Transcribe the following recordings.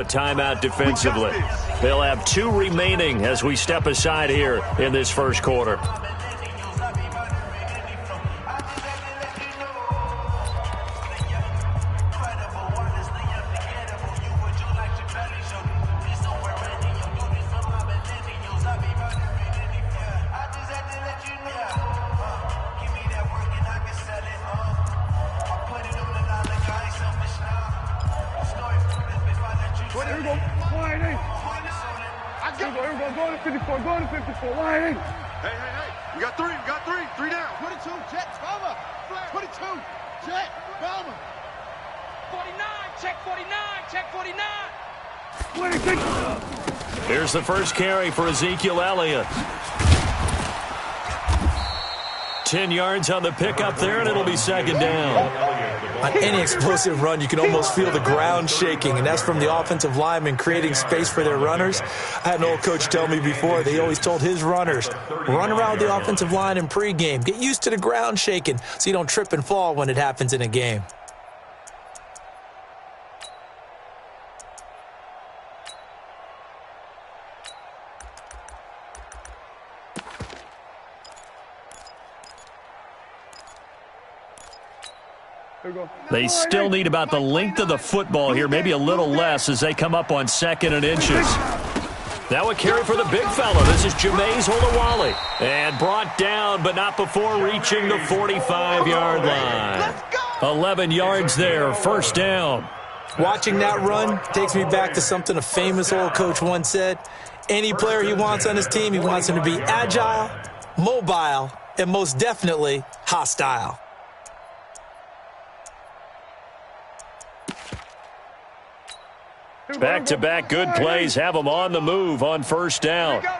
A timeout defensively. They'll have 2 remaining as we step aside here in this first quarter. We got three. 3 down. 22, Jet, cover. 22, Jet, cover. 49, check 49, check 49. 26. Here's the first carry for Ezekiel Elliott. 10 yards on the pickup there, and it'll be second down. On any explosive run, you can almost feel the ground shaking, and that's from the offensive linemen creating space for their runners. I had an old coach tell me before, they always told his runners, run around the offensive line in pregame. Get used to the ground shaking so you don't trip and fall when it happens in a game. They still need about the length of the football here, maybe a little less as they come up on 2nd and inches. Now a carry for the big fella. This is Jameis Olawale. And brought down, but not before reaching the 45-yard line. 11 yards there, first down. Watching that run takes me back to something a famous old coach once said. Any player he wants on his team, he wants him to be agile, mobile, and most definitely hostile. Back-to-back good plays have them on the move on first down. Tight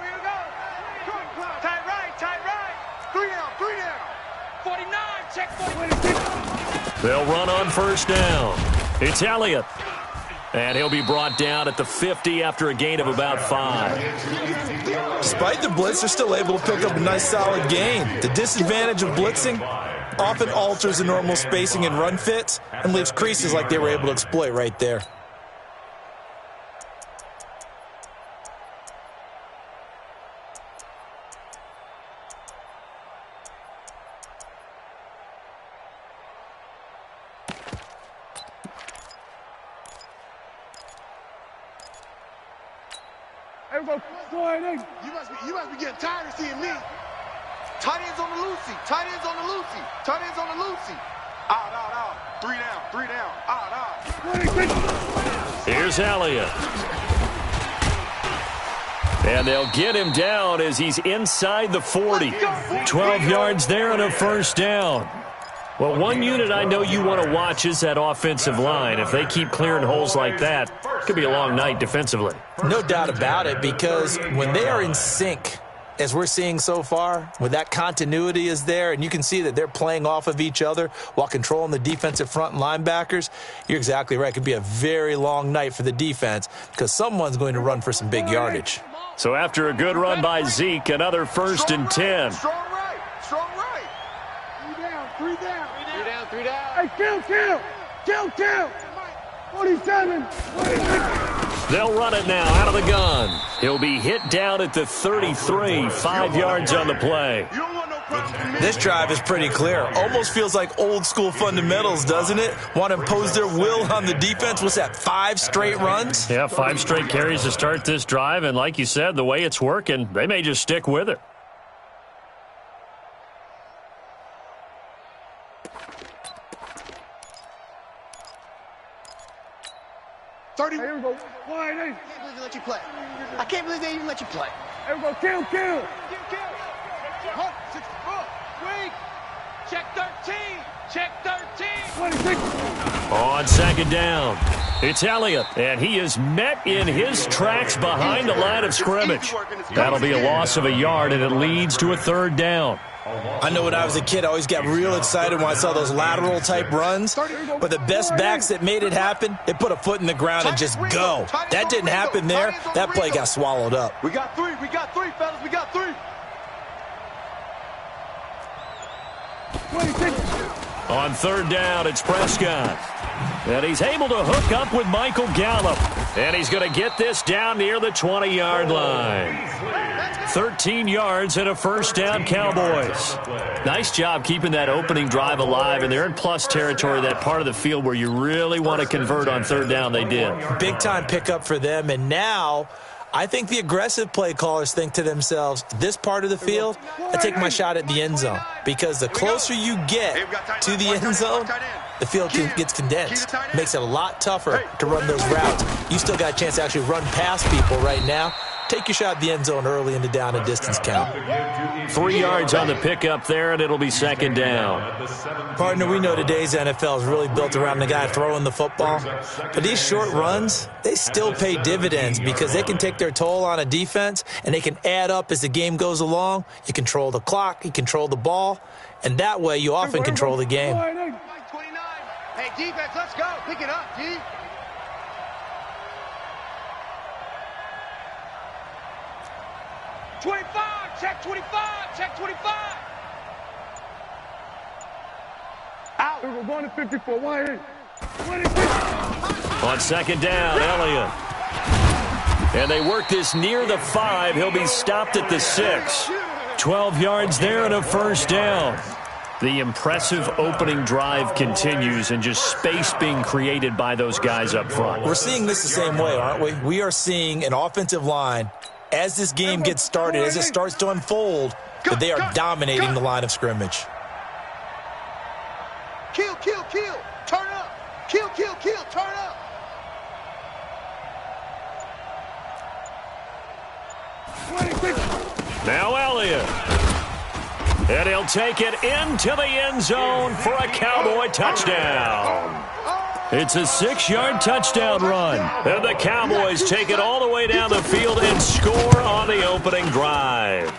right. 3 down. 49, check 49. They'll run on first down. It's Elliott. And he'll be brought down at the 50 after a gain of about 5. Despite the blitz, they're still able to pick up a nice solid gain. The disadvantage of blitzing often alters the normal spacing and run fits and leaves creases like they were able to exploit right there. You must be getting tired of seeing me. Tight ends on the loosey. Out. 3 down. Out. Here's Elliott. And they'll get him down as he's inside the 40. 12 yards there and a first down. Well, one unit I know you want to watch is that offensive line. If they keep clearing holes like that, it could be a long night defensively. No doubt about it, because when they are in sync, as we're seeing so far, when that continuity is there, and you can see that they're playing off of each other while controlling the defensive front and linebackers, you're exactly right. It could be a very long night for the defense because someone's going to run for some big yardage. So after a good run by Zeke, another 1st and 10. Strong right. 3 down. Hey, Kill. 47. They'll run it now out of the gun. He'll be hit down at the 33, 5 yards on the play. This drive is pretty clear. Almost feels like old school fundamentals, doesn't it? Want to impose their will on the defense. What's that, 5 straight runs? Yeah, 5 straight carries to start this drive, and like you said, the way it's working, they may just stick with it. Here we go. I can't believe they even let you play. Here we go. Kill. Wait. Check 13. 26. On second down, it's Elliott, and he is met in his tracks behind the line of scrimmage. That'll be a loss of a yard, and it leads to a 3rd down. I know when I was a kid, I always got real excited when I saw those lateral-type runs. But the best backs that made it happen, they put a foot in the ground and just go. That didn't happen there. That play got swallowed up. We got three, fellas. We got 3. On 3rd down, it's Prescott. And he's able to hook up with Michael Gallup. And he's going to get this down near the 20-yard line. 13 yards and a first down, Cowboys. Nice job keeping that opening drive alive, and they're in plus territory, that part of the field where you really want to convert on third down. They did. Big-time pickup for them, and now I think the aggressive play callers think to themselves, this part of the field, I take my shot at the end zone, because the closer you get to the end zone, the field gets condensed. Makes it a lot tougher to run those routes. You still got a chance to actually run past people right now. Take your shot at the end zone early in the down and distance count. 3 yards on the pickup there, and it'll be second down. Partner, we know today's NFL is really built around the guy throwing the football. But these short runs, they still pay dividends because they can take their toll on a defense, and they can add up as the game goes along. You control the clock, you control the ball, and that way you often control the game. 29. Hey, defense, let's go. Pick it up, D. 25, check 25, check 25. Out. We're going to 54. Wide. On second down, Elliott. And they work this near the 5. He'll be stopped at the 6. 12 yards there and a first down. The impressive opening drive continues, and just space being created by those guys up front. We're seeing this the same way, aren't we? We are seeing an offensive line, as this game gets started, as it starts to unfold, that they are dominating the line of scrimmage. Kill, kill, kill. Turn up. Kill, kill, kill. Turn up. Now Elliott. And he'll take it into the end zone for a Cowboy touchdown. It's a 6-yard touchdown run. And the Cowboys take it all the way down the field and score on the opening drive.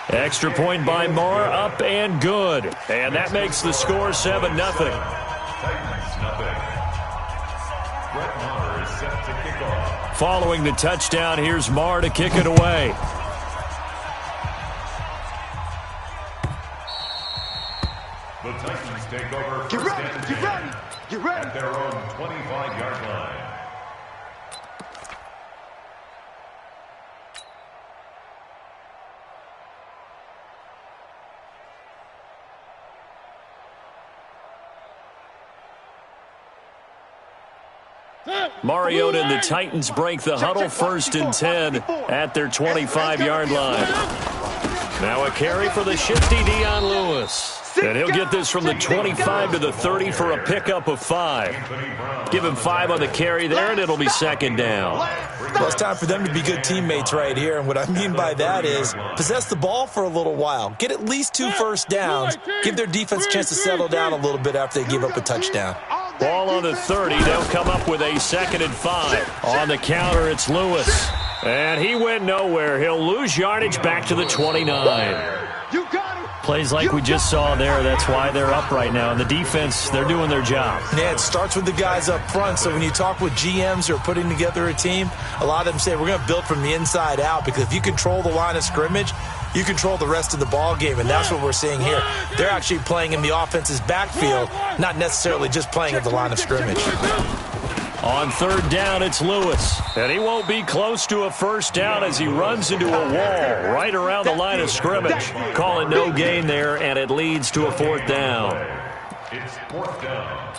Extra point by Moore, up and good. And that makes the score 7-0. Following the touchdown, here's Moore to kick it away. The Titans take over Get ready, get ready, get ready. at their own 25-yard line. Mariota and the Titans break the huddle, 1st and 10 at their 25-yard line. Now a carry for the shifty Dion Lewis. And he'll get this from the 25 to the 30 for a pickup of 5. Give him 5 on the carry there, and it'll be second down. Well, it's time for them to be good teammates right here. And what I mean by that is possess the ball for a little while. Get at least 2 first downs. Give their defense a chance to settle down a little bit after they give up a touchdown. Ball on the 30. They'll come up with a 2nd and 5. On the counter, it's Lewis. And he went nowhere. He'll lose yardage back to the 29. You got it. Plays like we just saw there. That's why they're up right now. And the defense, they're doing their job. Yeah, it starts with the guys up front. So when you talk with GMs who are putting together a team, a lot of them say we're going to build from the inside out, because if you control the line of scrimmage, you control the rest of the ball game, and that's what we're seeing here. They're actually playing in the offense's backfield, not necessarily just playing at the line of scrimmage. On 3rd down, it's Lewis. And he won't be close to a first down as he runs into a wall right around the line of scrimmage. Call it no gain there, and it leads to a 4th down. It's 4th down.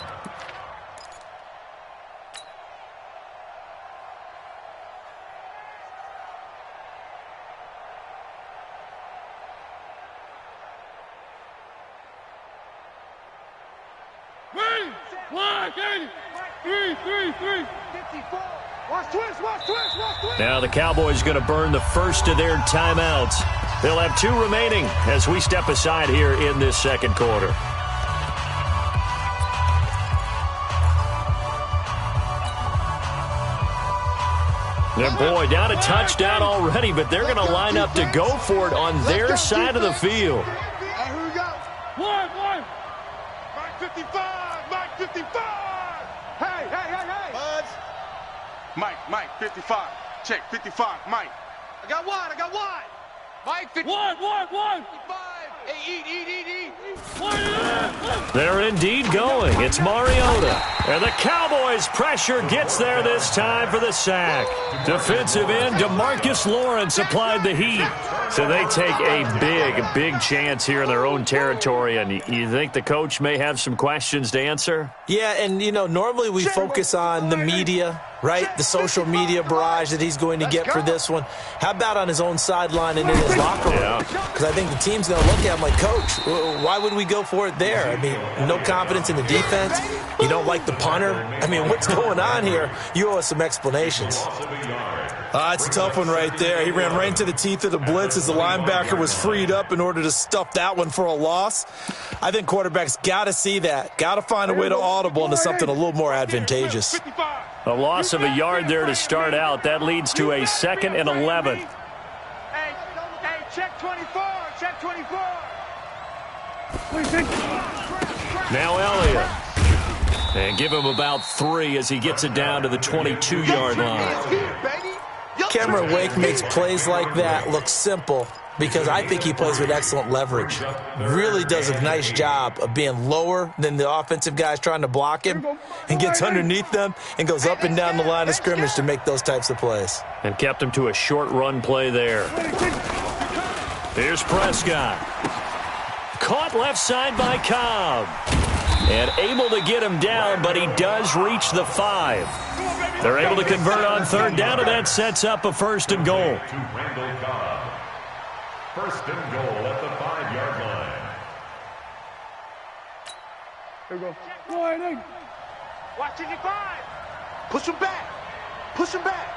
Now the Cowboys going to burn the first of their timeouts. They'll have 2 remaining as we step aside here in this second quarter. And boy, down a touchdown already, but they're going to line up to go for it on their side of the field. Here we go. One. Mike 55. Mike 55. Hey. Buds. Mike 55. Check 55. Mike. I got wide. Mike 55. One. 55. Hey, eat. They're indeed going. It's Mariota. And the Cowboys' pressure gets there this time for the sack. Defensive end DeMarcus Lawrence applied the heat. So they take a big chance here in their own territory. And you think the coach may have some questions to answer? Yeah, and, normally we focus on the media, right? The social media barrage that he's going to get for this one. How about on his own sideline and in his locker room? Because I think the team's going to look at him like, Coach, why would we go for it there? I mean, no confidence in the defense. You don't like the punter. I mean, what's going on here? You owe us some explanations. It's a tough one right there. He ran right into the teeth of the blitz as the linebacker was freed up in order to stuff that one for a loss. I think quarterbacks got to see that. Got to find a way to audible into something a little more advantageous. A loss of a yard there to start out. That leads to a 2nd and 11. Hey, check 24, check 24. Now Elliott. And give him about 3 as he gets it down to the 22-yard line. Cameron Wake makes plays like that look simple because I think he plays with excellent leverage. Really does a nice job of being lower than the offensive guys trying to block him and gets underneath them and goes up and down the line of scrimmage to make those types of plays. And kept him to a short run play there. Here's Prescott. Caught left side by Cobb. And able to get him down, but he does reach the 5. They're able to convert on 3rd down, and that sets up a 1st and goal. 1st and goal at the 5-yard line. Here we go. Warning. Watching your 5. Push him back. Push him back.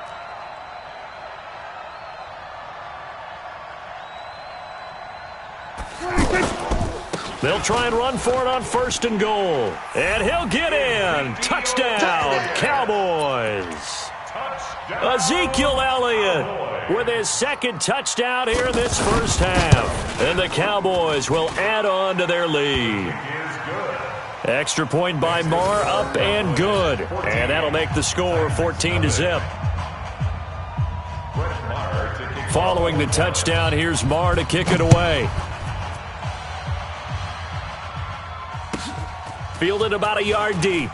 They'll try and run for it on 1st and goal. And he'll get in. Touchdown, Cowboys. Ezekiel Elliott with his 2nd touchdown here in this first half. And the Cowboys will add on to their lead. Extra point by Marr, up and good. And that'll make the score 14-0. Following the touchdown, here's Marr to kick it away. Fielded about a yard deep.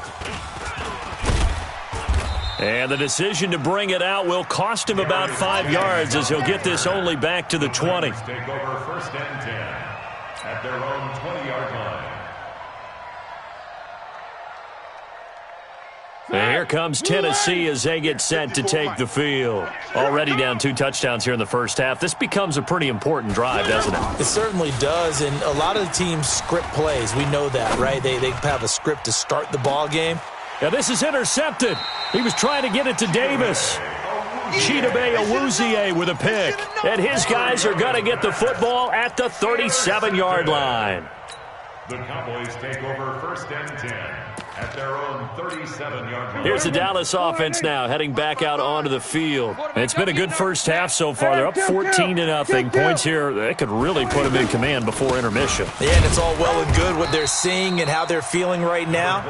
And the decision to bring it out will cost him about 5 yards as he'll get this only back to the 20. Take over 1st and 10 at their own 20-yard line. And here comes Tennessee as they get set to take the field. Already down 2 touchdowns here in the first half. This becomes a pretty important drive, doesn't it? It certainly does, and a lot of the teams script plays. We know that, right? They have a script to start the ball game. Now this is intercepted. He was trying to get it to Davis. Chidobe Awuzie with a pick. And his guys are going to get the football at the 37-yard line. The Cowboys take over 1st and 10 at their own 37-yard line. Here's the Dallas offense now heading back out onto the field. And it's been a good first half so far. They're up 14-0. Points here, they could really put them in command before intermission. Yeah, and it's all well and good what they're seeing and how they're feeling right now.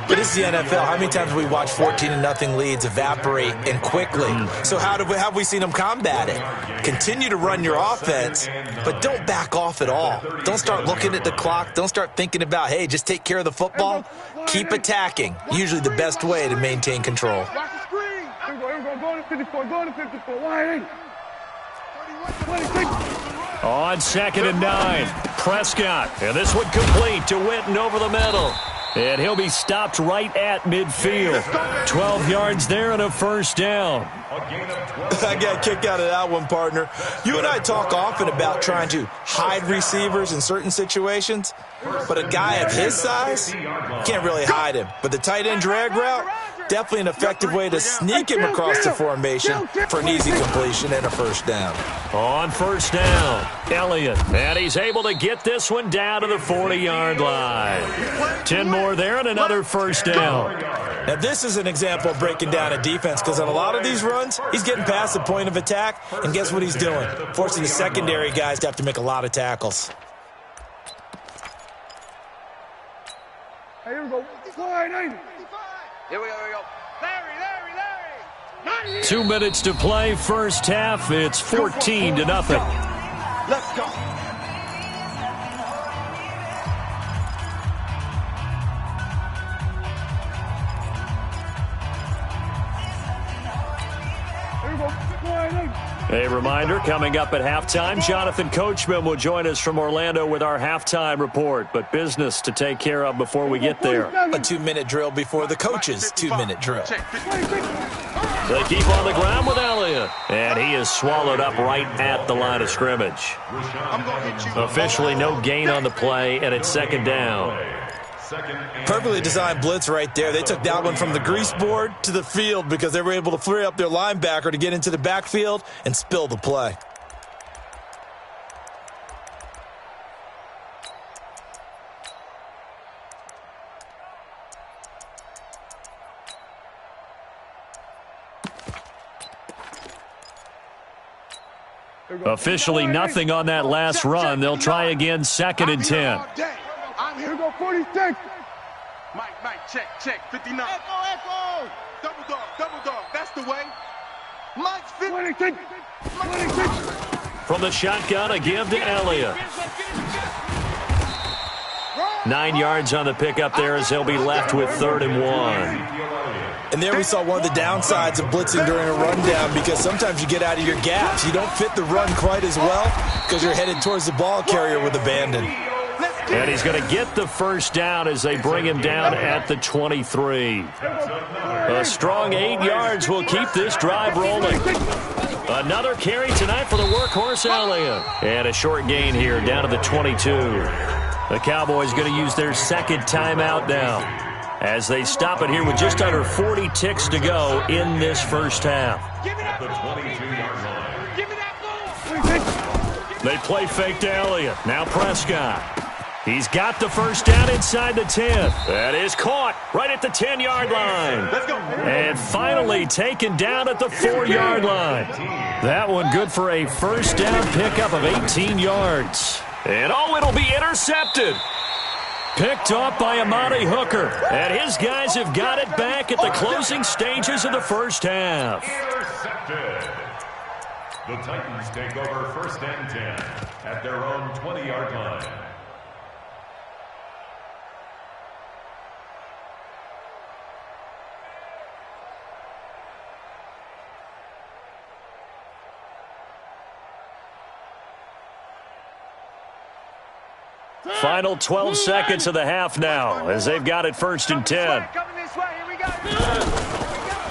But this is the NFL. How many times have we watched 14-0 leads evaporate and quickly? So how have we seen them combat it? Continue to run your offense, but don't back off at all. Don't start looking at the clock. Don't start thinking about, hey, just take care of the football. Keep attacking. Usually the best way to maintain control. Watch the screen. Here we go. Go to 54. Go to 54. Wide. 26. On 2nd and 9, Prescott. And this one complete to Witten over the middle. And he'll be stopped right at midfield. 12 yards there and a 1st down. I got a kick out of that one, partner. You and I talk often about trying to hide receivers in certain situations, but a guy of his size, can't really hide him. But the tight end drag route, definitely an effective way to sneak him across the formation for an easy completion and a 1st down. On 1st down, Elliott. And he's able to get this one down to the 40-yard line. 10 more there and another 1st down. Now, this is an example of breaking down a defense because on a lot of these runs, he's getting past the point of attack, and guess what he's doing? Forcing the secondary guys to have to make a lot of tackles. Hey, here we go. Wide. Here we go. Larry. 2 minutes to play, first half. It's 14-0. Let's go. A reminder, coming up at halftime, Jonathan Coachman will join us from Orlando with our halftime report. But business to take care of before we get there. A 2-minute drill before the coach's 2-minute drill. They keep on the ground with Elliott. And he is swallowed up right at the line of scrimmage. Officially no gain on the play, and it's second down. Perfectly designed blitz right there. They took that one from the grease board to the field because they were able to free up their linebacker to get into the backfield and spill the play. Officially nothing on that last run. They'll try again, 2nd and 10. I'm here. Go 46. Mike, check. 59. Echo. Double dog. That's the way. Mike's 56. From the shotgun, a give to Elliott. 9 yards on the pickup there as they'll be left with 3rd and 1. And there we saw one of the downsides of blitzing during a rundown because sometimes you get out of your gaps. You don't fit the run quite as well because you're headed towards the ball carrier with abandon. And he's going to get the first down as they bring him down at the 23. A strong 8 yards will keep this drive rolling. Another carry tonight for the workhorse Elliott. And a short gain here down to the 22. The Cowboys going to use their second timeout now as they stop it here with just under 40 ticks to go in this first half. At the 22-yard line. They play fake to Elliott. Now Prescott. He's got the first down inside the 10. That is caught right at the 10-yard line. Let's go. And finally taken down at the 4-yard line. That one good for a first down pickup of 18 yards. And it'll be intercepted. Picked off by Amani Hooker. And his guys have got it back at the closing stages of the first half. Intercepted. The Titans take over 1st and 10 at their own 20-yard line. Final 12 seconds of the half now as they've got it 1st and 10.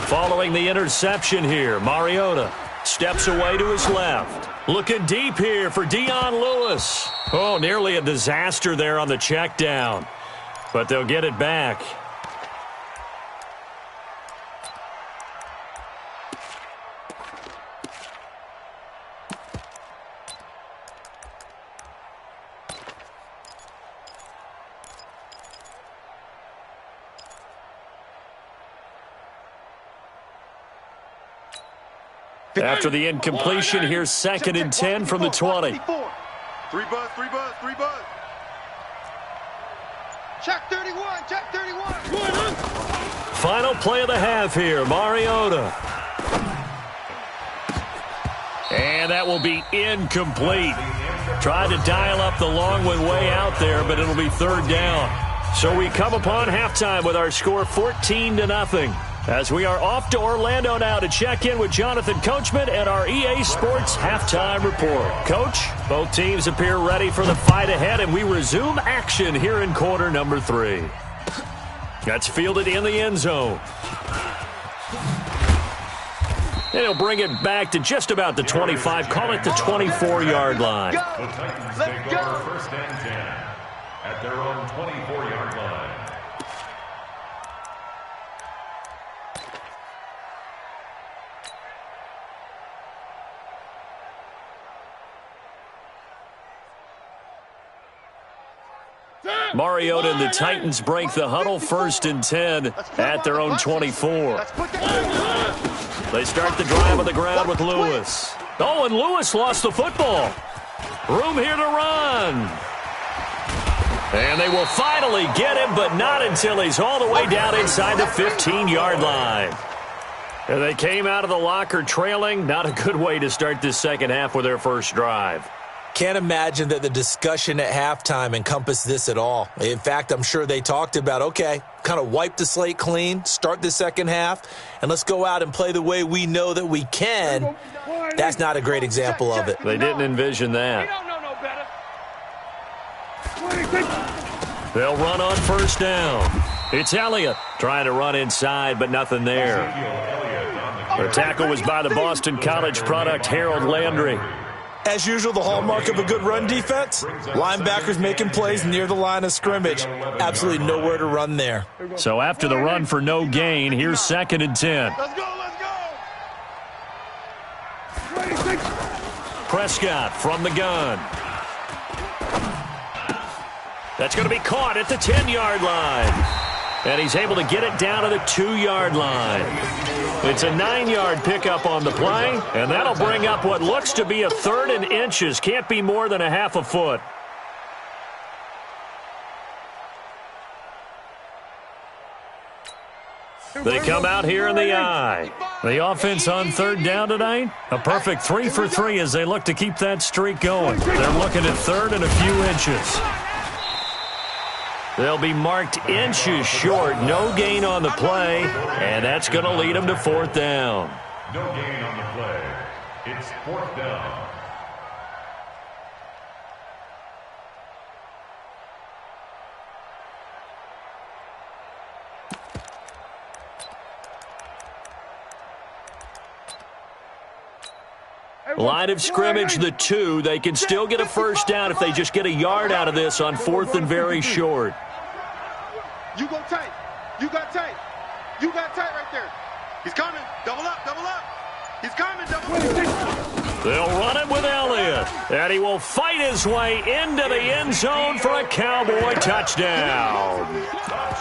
Following the interception here, Mariota steps away to his left. Looking deep here for Dion Lewis. Oh, nearly a disaster there on the check down. But they'll get it back. After the incompletion, here's 2nd and 10 from the 20. 3 buzz. Check 31. Final play of the half here, Mariota. And that will be incomplete. Tried to dial up the long one way out there, but it'll be 3rd down. So we come upon halftime with our score 14-0. As we are off to Orlando now to check in with Jonathan Coachman and our EA Sports halftime report. Coach, both teams appear ready for the fight ahead, and we resume action here in quarter number 3. That's fielded in the end zone. And he'll bring it back to just about the 25, call it the 24-yard line. The Titans take over 1st and 10 at their own 24-yard line. Mariota and the Titans break the huddle 1st and 10 at their own 24. They start the drive on the ground with Lewis. Oh, and Lewis lost the football. Room here to run. And they will finally get him, but not until he's all the way down inside the 15-yard line. And they came out of the locker trailing. Not a good way to start this second half with their first drive. Can't imagine that the discussion at halftime encompassed this at all. In fact, I'm sure they talked about, okay, kind of wipe the slate clean, start the second half, and let's go out and play the way we know that we can. That's not a great example of it. They didn't envision that. They'll run on first down. It's Elliott trying to run inside, but nothing there. The tackle was by the Boston College product, Harold Landry. As usual, the hallmark of a good run defense, linebackers making plays near the line of scrimmage. Absolutely nowhere to run there. So after the run for no gain, here's 2nd and 10. Let's go, let's go. Prescott from the gun. That's going to be caught at the 10-yard line. And he's able to get it down to the 2-yard line. It's a 9-yard pickup on the play, and that'll bring up what looks to be a 3rd and inches. Can't be more than a half a foot. They come out here in the eye. The offense on 3rd down tonight, a perfect 3 for 3 as they look to keep that streak going. They're looking at 3rd and a few inches. They'll be marked inches short. No gain on the play, and that's going to lead them to 4th down. No gain on the play. It's 4th down. Line of scrimmage, the 2. They can still get a first down if they just get a yard out of this on 4th and very short. You go tight. You got tight. You got tight right there. He's coming. Double up, double up. He's coming, double up. They'll run it with Elliott, and he will fight his way into the end zone for a Cowboy touchdown.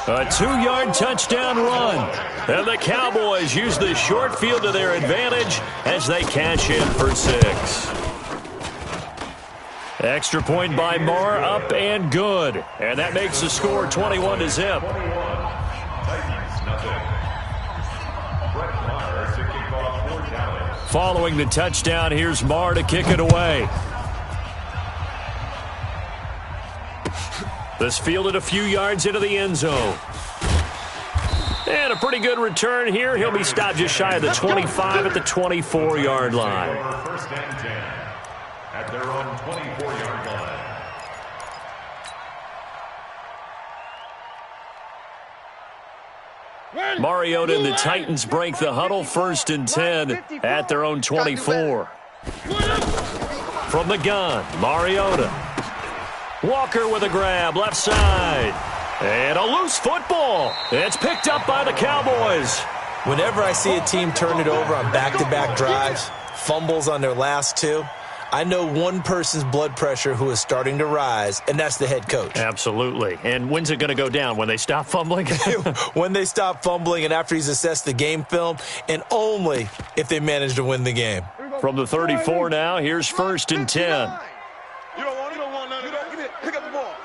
A 2-yard touchdown run, and the Cowboys use the short field to their advantage as they cash in for 6. Extra point by Marr, up and good, and that makes the score 21-0. Following the touchdown, here's Marr to kick it away. This fielded a few yards into the end zone. And a pretty good return here. He'll be stopped just shy of the 25 at the 24-yard line. 1st and 10 at their own 24-yard line. Mariota and the Titans break the huddle. 1st and 10 at their own 24. From the gun, Mariota. Walker with a grab, left side. And a loose football. It's picked up by the Cowboys. Whenever I see a team turn it over on back-to-back drives, fumbles on their last 2, I know one person's blood pressure who is starting to rise, and that's the head coach. Absolutely. And when's it going to go down? When they stop fumbling? When they stop fumbling and after he's assessed the game film, and only if they manage to win the game. From the 34 now, here's 1st and 10. You don't want it. You don't want none of that. Give it. Pick up the ball.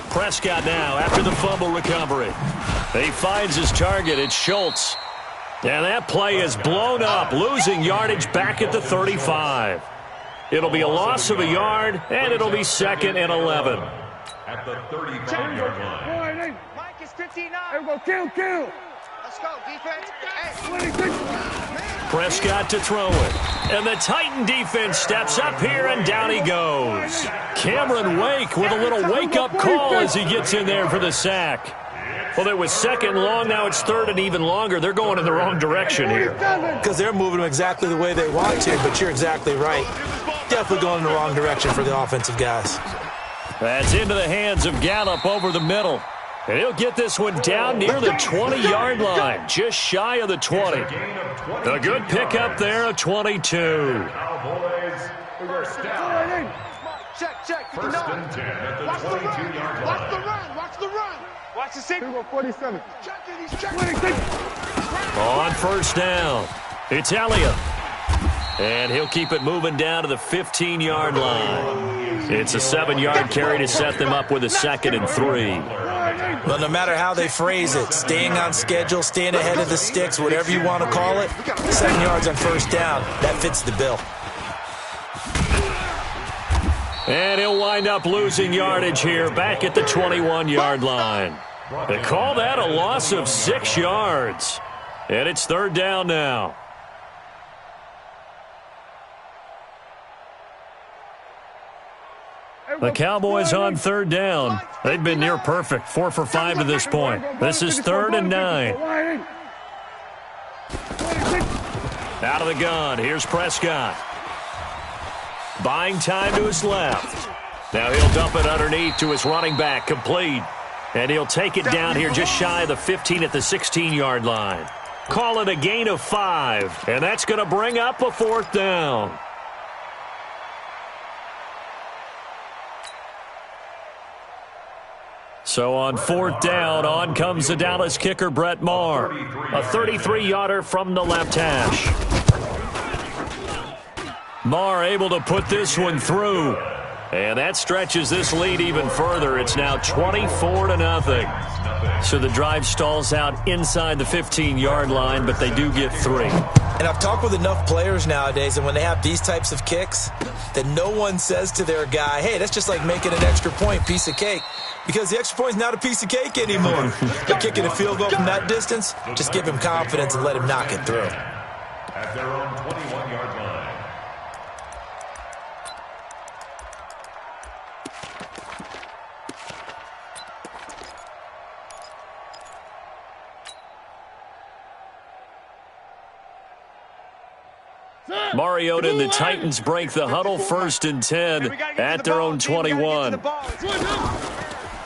Prescott now after the fumble recovery. He finds his target. It's Schultz. And that play is blown up, losing yardage back at the 35. It'll be a loss of a yard, and it'll be 2nd and 11. At the 35-yard line. Mike is 59. Hey, go kill. Let's go, defense. Hey. Prescott to throw it. And the Titan defense steps up here, and down he goes. Cameron Wake with a little wake-up call as he gets in there for the sack. Well, it was 2nd long, now it's 3rd and even longer. They're going in the wrong direction here. Because they're moving them exactly the way they want to, but you're exactly right. Definitely going in the wrong direction for the offensive guys. That's into the hands of Gallup over the middle. And he'll get this one down near the 20-yard line, just shy of the 20. A good pickup there of 22. Cowboys, 1st down. Check. 1st and 10 at the 22-yard line. Watch the run. Watch the signal. 47. He's checking. On 1st down, it's Elliott. And he'll keep it moving down to the 15-yard line. It's a 7-yard carry to set them up with a 2nd and 3. Well, no matter how they phrase it, staying on schedule, staying ahead of the sticks, whatever you want to call it, 7 yards on 1st down, that fits the bill. And he'll wind up losing yardage here back at the 21-yard line. They call that a loss of 6 yards. And it's third down now. The Cowboys on third down. They've been near perfect, 4 for 5 to this point. This is 3rd and 9. Out of the gun, here's Prescott. Buying time to his left. Now he'll dump it underneath to his running back, complete. And he'll take it down here just shy of the 15 at the 16-yard line. Call it a gain of 5, and that's going to bring up a 4th down. So on 4th down, on comes the Dallas kicker, Brett Maher. A 33-yarder from the left hash. Maher able to put this one through. And that stretches this lead even further. It's now 24-0. So the drive stalls out inside the 15-yard line, but they do get 3. And I've talked with enough players nowadays, and when they have these types of kicks, that no one says to their guy, hey, that's just like making an extra point, piece of cake. Because the extra point is not a piece of cake anymore. But kicking a field goal from that distance, just give him confidence and let him knock it through. At their own 21-yard line. Mariota and the Titans break the huddle, 1st and 10 at their own 21.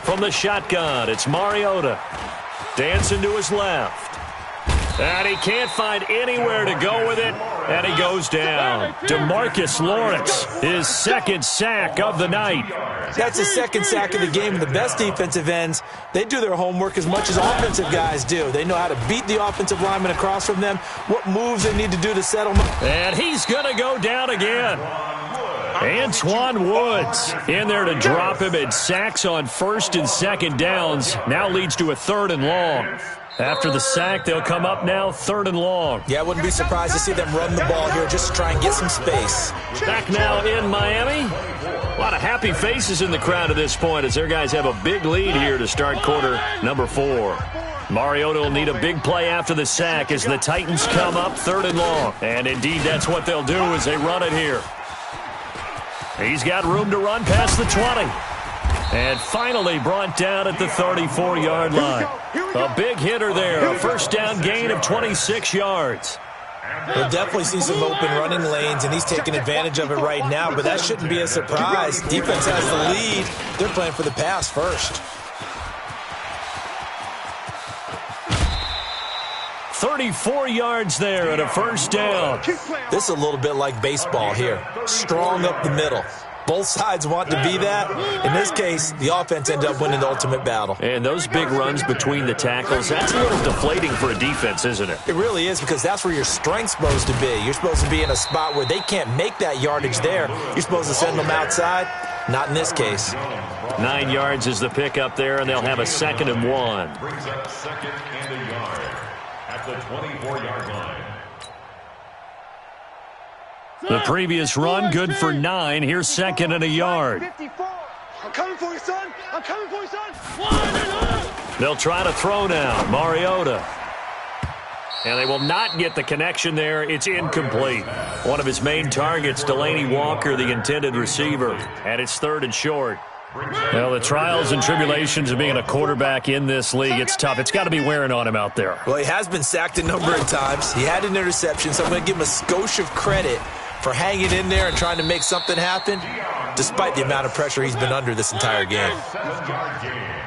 From the shotgun, it's Mariota. Dancing to his left. And he can't find anywhere to go with it, and he goes down. DeMarcus Lawrence, his 2nd sack of the night. That's his 2nd sack of the game, and the best defensive ends, they do their homework as much as offensive guys do. They know how to beat the offensive lineman across from them, what moves they need to do to settle them. And he's going to go down again. Antoine Woods in there to drop him, and sacks on 1st and 2nd downs. Now leads to a 3rd and long. After the sack, they'll come up now 3rd and long. Yeah, I wouldn't be surprised to see them run the ball here just to try and get some space. Back now in Miami. A lot of happy faces in the crowd at this point as their guys have a big lead here to start quarter number 4. Mariota will need a big play after the sack as the Titans come up 3rd and long. And indeed, that's what they'll do as they run it here. He's got room to run past the 20. And finally brought down at the 34-yard line. A big hitter there, a 1st down gain of 26 yards. We'll definitely see some open running lanes, and he's taking advantage of it right now, but that shouldn't be a surprise. Defense has the lead. They're playing for the pass first. 34 yards there and a 1st down. This is a little bit like baseball here. Strong up the middle. Both sides want to be that. In this case, the offense ended up winning the ultimate battle. And those big runs between the tackles, that's a little deflating for a defense, isn't it? It really is, because that's where your strength's supposed to be. You're supposed to be in a spot where they can't make that yardage there. You're supposed to send them outside. Not in this case. 9 yards is the pickup there, and they'll have a 2nd and 1. Brings up 2nd and a yard at the 24-yard line. The previous run, good for 9. Here's 2nd and a yard. I'm coming for you, son. I'm coming for you, son. They'll try to throw now. Mariota. And they will not get the connection there. It's incomplete. One of his main targets, Delaney Walker, the intended receiver. And it's 3rd and short. Well, the trials and tribulations of being a quarterback in this league, it's tough. It's got to be wearing on him out there. Well, he has been sacked a number of times. He had an interception, so I'm going to give him a skosh of credit for hanging in there and trying to make something happen, despite the amount of pressure he's been under this entire game.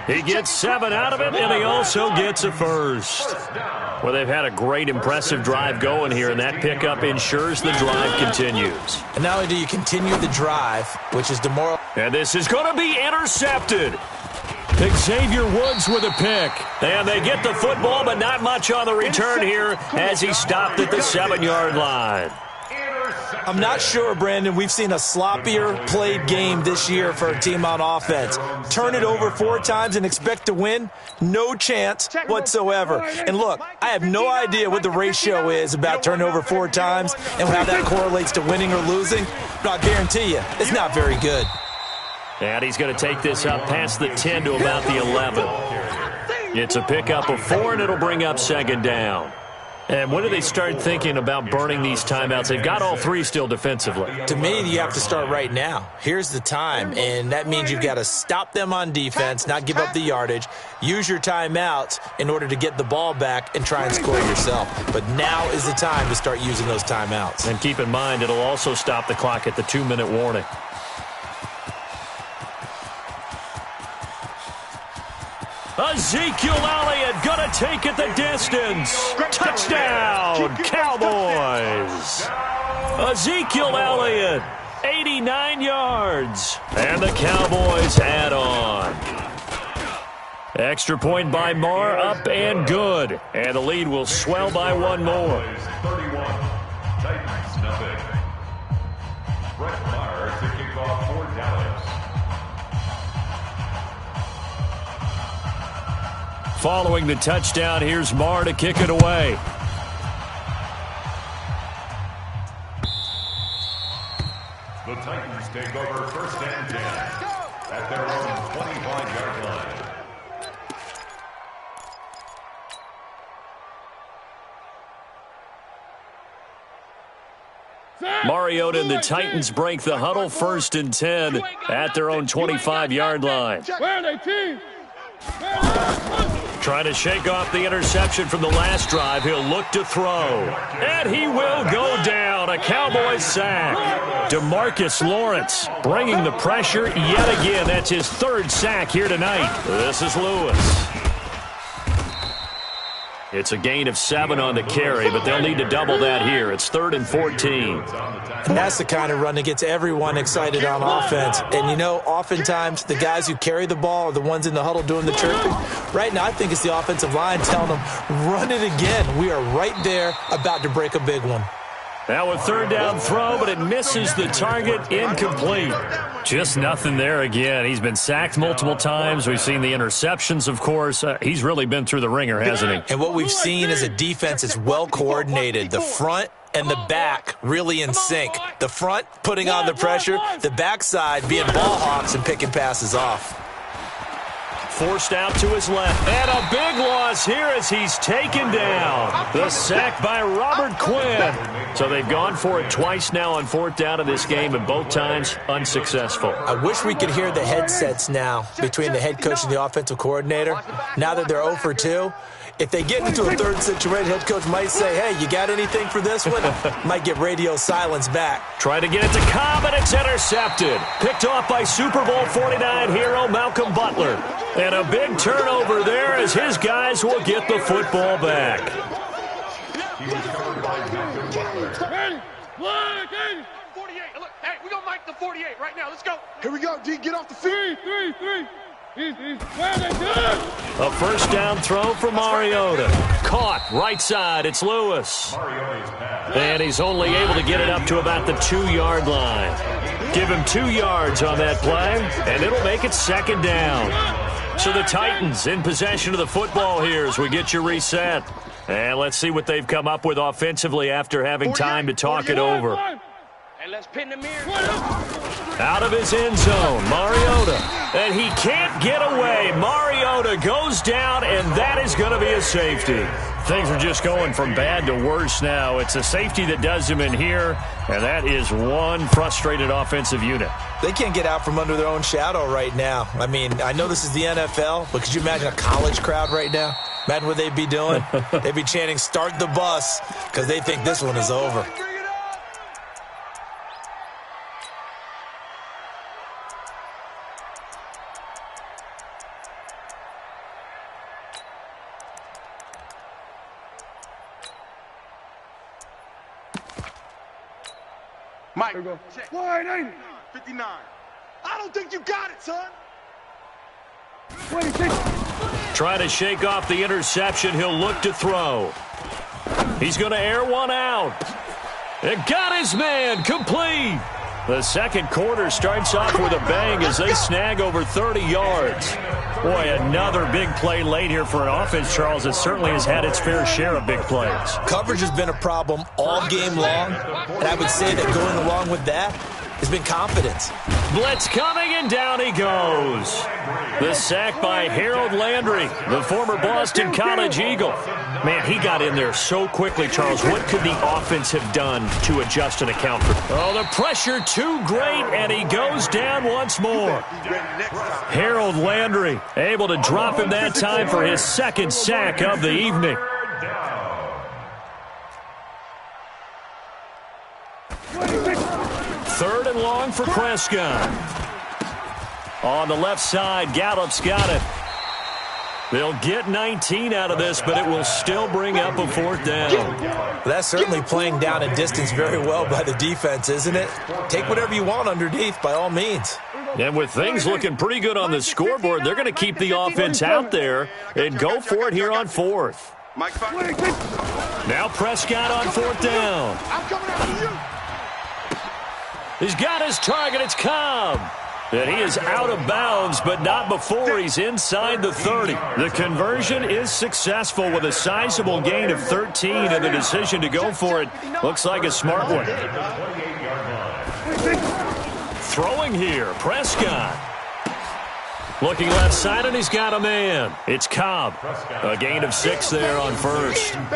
He gets 7 out of it, and he also gets a 1st. Well, they've had a great, impressive drive going here, and that pickup ensures the drive continues. And not only do you continue the drive, which is demoralizing. And this is going to be intercepted. Xavier Woods with a pick. And they get the football, but not much on the return here as he stopped at the 7-yard line. I'm not sure, Brandon, we've seen a sloppier played game this year for a team on offense. Turn it over 4 times and expect to win? No chance whatsoever. And look, I have no idea what the ratio is about turning over 4 times and how that correlates to winning or losing, but I guarantee you, it's not very good. And he's going to take this up past the 10 to about the 11. It's a pickup of 4, and it'll bring up second down. And when do they start thinking about burning these timeouts? They've got all 3 still defensively. To me, you have to start right now. Here's the time, and that means you've got to stop them on defense, not give up the yardage, use your timeouts in order to get the ball back and try and score yourself. But now is the time to start using those timeouts. And keep in mind, it'll also stop the clock at the 2-minute warning. Ezekiel Elliott going to take it the distance. Touchdown, Cowboys. Ezekiel Elliott, 89 yards. And the Cowboys add on. Extra point by Marr, up and good. And the lead will swell by 1 more. 31, Titans nothing. Brett Maher to kick off for Dallas. Following the touchdown, here's Marr to kick it away. The Titans take over 1st and 10 at their own 25-yard line. Mariota and the Titans break the huddle, 1st and 10 at their own 25-yard line. Trying to shake off the interception from the last drive. He'll look to throw. And he will go down. A Cowboys sack. DeMarcus Lawrence bringing the pressure yet again. That's his 3rd sack here tonight. This is Lewis. It's a gain of 7 on the carry, but they'll need to double that here. It's 3rd and 14. And that's the kind of run that gets everyone excited on offense. And, you know, oftentimes the guys who carry the ball are the ones in the huddle doing the chirping. Right now, I think it's the offensive line telling them, run it again. We are right there about to break a big one. Now a 3rd down throw, but it misses the target, incomplete. Just nothing there again. He's been sacked multiple times. We've seen the interceptions, of course. He's really been through the ringer, hasn't he? And what we've seen is a defense that's well coordinated. The front and the back really in sync. The front putting on the pressure, the backside being ball hawks and picking passes off. Forced out to his left. And a big loss here as he's taken down. The sack by Robert Quinn. So they've gone for it twice now on 4th down in this game, and both times unsuccessful. I wish we could hear the headsets now between the head coach and the offensive coordinator. Now that they're 0 for 2, if they get into a 3rd situation, head coach might say, hey, you got anything for this one? Might get radio silence back. Try to get it to Cobb, and it's intercepted. Picked off by Super Bowl 49 hero Malcolm Butler. And a big turnover there as his guys will get the football back. He was covered by Malcolm Butler. 48. Look, hey, we're going to mic the 48 right now. Let's go. Here we go, D. Get off the field. 3. A 1st down throw for Mariota. Caught right side. It's Lewis. And he's only able to get it up to about the 2-yard line. Give him 2 yards on that play, and it'll make it 2nd down. So the Titans in possession of the football here as we get you reset. And let's see what they've come up with offensively after having time to talk it over. And let's pin the mirror. Out of his end zone, Mariota. And he can't get away. Mariota goes down, and that is going to be a safety. Things are just going from bad to worse now. It's a safety that does him in here, and that is one frustrated offensive unit. They can't get out from under their own shadow right now. I mean, I know this is the NFL, but could you imagine a college crowd right now? Imagine what they'd be doing. They'd be chanting, start the bus, because they think this one is over. Mike, wide 80. 59. I don't think you got it, son. 26. Trying to shake off the interception. He'll look to throw. He's going to air one out. It got his man complete. The second quarter starts off with a bang as they snag over 30 yards. Boy, another big play late here for an offense, Charles, that certainly has had its fair share of big plays. Coverage has been a problem all game long, and I would say that going along with that, has been confidence. Blitz coming, and down he goes. The sack by Harold Landry, the former Boston College Eagle. Man, he got in there so quickly, Charles. What could the offense have done to adjust and account for? Oh, the pressure too great, and he goes down once more. Harold Landry able to drop him that time for his second sack of the evening. Third and long for Prescott. On the left side, Gallup's got it. They'll get 19 out of this, but it will still bring up a fourth down. That's certainly playing down and distance very well by the defense, isn't it? Take whatever you want underneath, by all means. And with things looking pretty good on the scoreboard, they're going to keep the offense out there and go for it here on fourth. Now Prescott on fourth down. He's got his target. It's Cobb. And he is out of bounds, but not before he's inside the 30. The conversion is successful with a sizable gain of 13, and the decision to go for it looks like a smart one. Throwing here, Prescott. Looking left side, and he's got a man. It's Cobb. A gain of 6 there on first. Out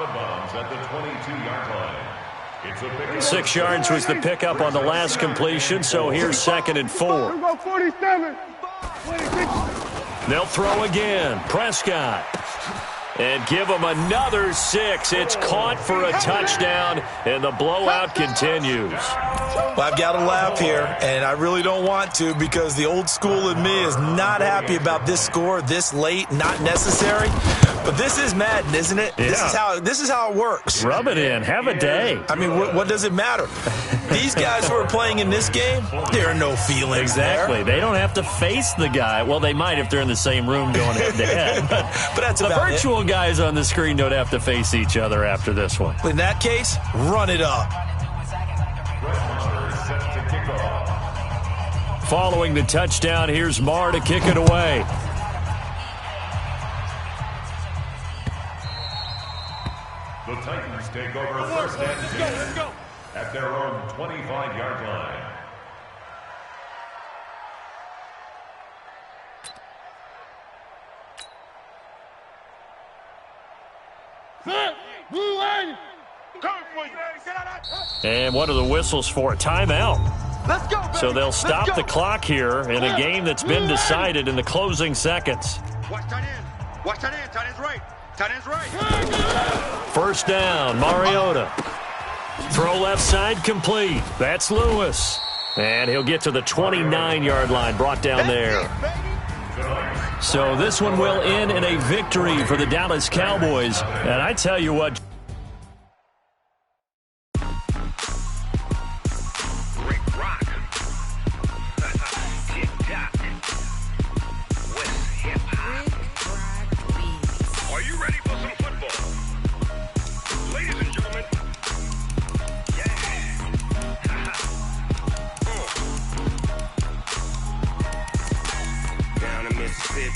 of bounds at the 22-yard line. 6 yards was the pickup on the last completion, so here's 2nd and 4. They'll throw again. Prescott. And give him another 6. It's caught for a touchdown, and the blowout continues. Well, I've got to laugh here, and I really don't want to because the old school in me is not happy about this score this late, not necessary. But this is Madden, isn't it? Yeah. This is how it works. Rub it in. Have a day. I mean, what does it matter? These guys who are playing in this game, there are no feelings Exactly. there. They don't have to face the guy. Well, they might if they're in the same room going head-to-head. But that's the about virtual guys on the screen don't have to face each other after this one. In that case, run it up. Following the touchdown, here's Marr to kick it away. The Titans take over first and 10 at their own 25-yard line. And what are the whistles for? Timeout. Let's go, baby. So they'll stop the clock here in a game that's been decided in the closing seconds. Watch tight end. Watch tight end. Tight end's right. Tight end's right. First down, Mariota. Throw left side complete. That's Lewis. And he'll get to the 29-yard line, brought down there. So this one will end in a victory for the Dallas Cowboys. And I tell you what,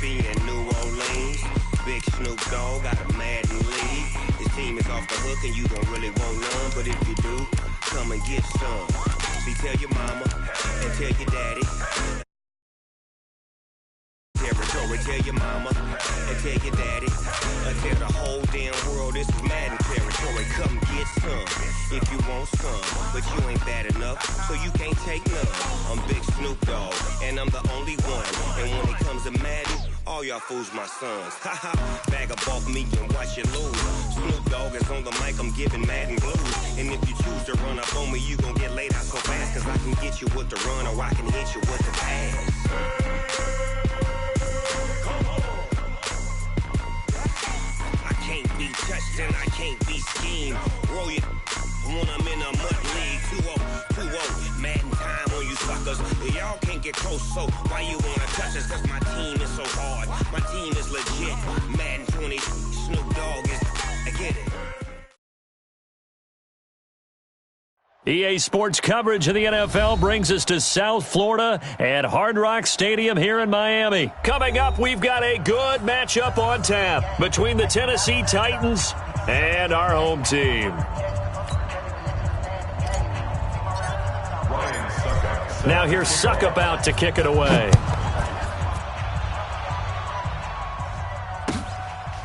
and New Orleans, big Snoop Dogg got a Madden lead. His team is off the hook and you don't really want none, but if you do, come and get some. See, tell your mama and tell your daddy. Territory, tell your mama and tell your daddy. Tell the whole damn world this is Madden territory. Come get some if you want some, but you ain't bad enough, so you can't take none. I'm Big Snoop Dogg and I'm the only one. And when it comes to Madden, all y'all fools my sons. Haha, bag up off me and watch you lose. Snoop Dogg is on the mic, I'm giving Madden blues. And if you choose to run up on me, you gon' get laid out so fast. Cause I can get you with the run or I can hit you with the pass. I can't be touched and I can't be schemed. Roll you when I'm in a mud league. 2-0, Madden time on you suckers. Y'all can't get close, so why you wanna touch us? Cause my team is so hard. My team is legit. Madden 20, Snoop Dogg is, I get it. EA Sports coverage of the NFL brings us to South Florida at Hard Rock Stadium here in Miami. Coming up, we've got a good matchup on tap between the Tennessee Titans and our home team. Now here's Suckup out to kick it away.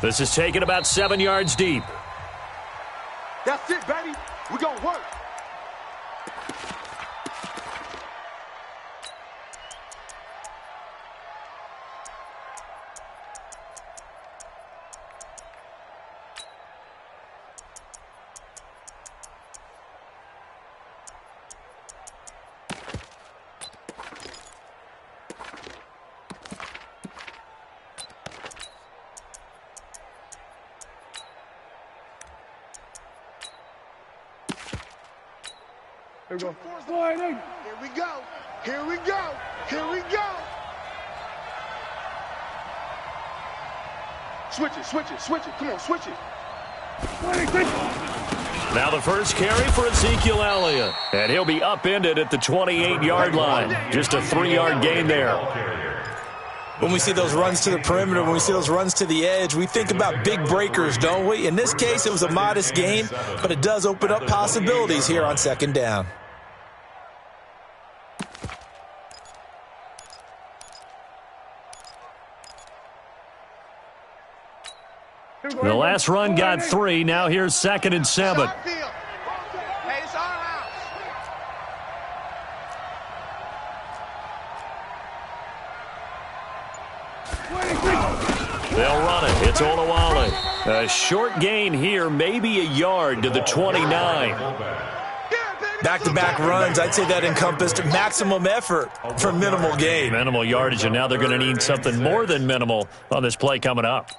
This is taken about 7 yards deep. That's it, baby. We're going to work. Here we go. Here we go. Here we go. Here we go. Switch it, switch it, switch it. Come on, switch it. Now the first carry for Ezekiel Elliott. And he'll be upended at the 28-yard line. Just a 3-yard gain there. When we see those runs to the perimeter, when we see those runs to the edge, we think about big breakers, don't we? In this case, it was a modest gain, but it does open up possibilities here on second down. The last run got 3. Now here's 2nd and 7. They'll run it. It's Olawale. A short gain here, maybe a yard to the 29. Back-to-back runs, I'd say that encompassed maximum effort for minimal gain. Minimal yardage, and now they're going to need something more than minimal on this play coming up.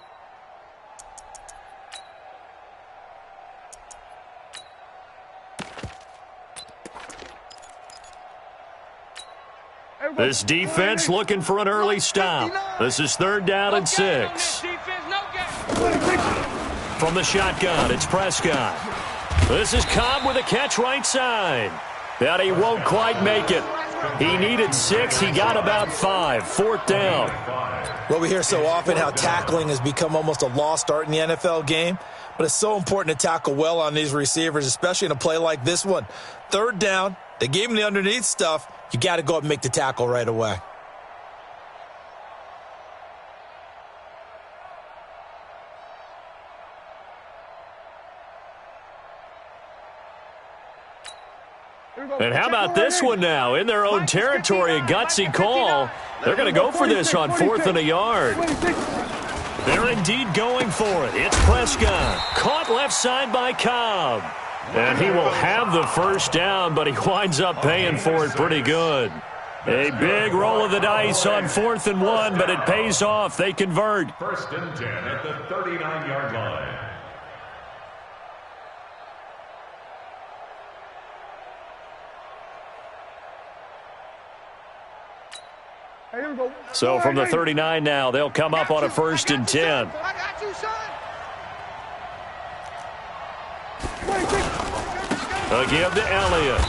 This defense looking for an early stop. This is 3rd down and 6. From the shotgun, it's Prescott. This is Cobb with a catch right side. But he won't quite make it. He needed 6. He got about 5. 4th down. Well, we hear so often how tackling has become almost a lost art in the NFL game. But it's so important to tackle well on these receivers, especially in a play like this one. 3rd down. They gave him the underneath stuff. You got to go up and make the tackle right away. And how about this one now? In their own territory, a gutsy call. They're going to go for this on 4th and a yard. They're indeed going for it. It's Prescott. Caught left side by Cobb. And he will have the first down, but he winds up paying for it pretty good. A big roll of the dice on 4th and 1, but it pays off. They convert. 1st and 10 at the 39-yard line. So from the 39 now, they'll come up on a 1st and 10. A give to Elliott.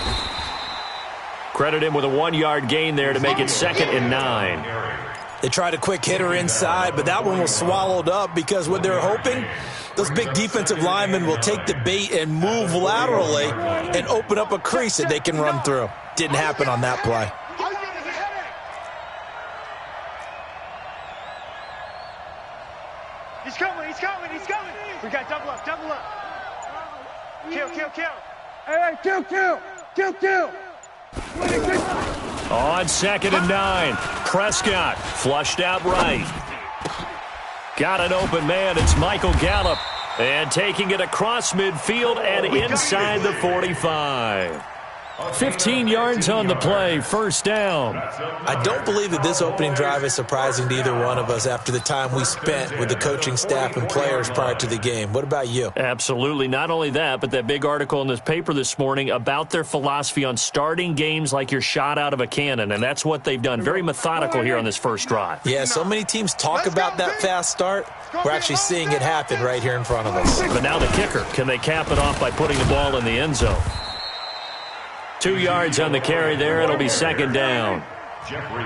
Credit him with a 1-yard gain there to make it 2nd and 9. They tried a quick hitter inside, but that one was swallowed up because what they're hoping, those big defensive linemen will take the bait and move laterally and open up a crease that they can run through. Didn't happen on that play. He's coming, he's coming, he's coming. We got double up, double up. Kill, kill, kill. Hey, kill, kill, kill, kill. On 2nd and 9, Prescott flushed out right. Got an open man. It's Michael Gallup. And taking it across midfield and inside the 45. 15 yards on the play, 1st down. I don't believe that this opening drive is surprising to either one of us after the time we spent with the coaching staff and players prior to the game. What about you? Absolutely. Not only that, but that big article in this paper this morning about their philosophy on starting games like you're shot out of a cannon, and that's what they've done. Very methodical here on this first drive. Yeah, so many teams talk about that fast start. We're actually seeing it happen right here in front of us. But now the kicker. Can they cap it off by putting the ball in the end zone? 2 yards on the carry there. It'll be 2nd down.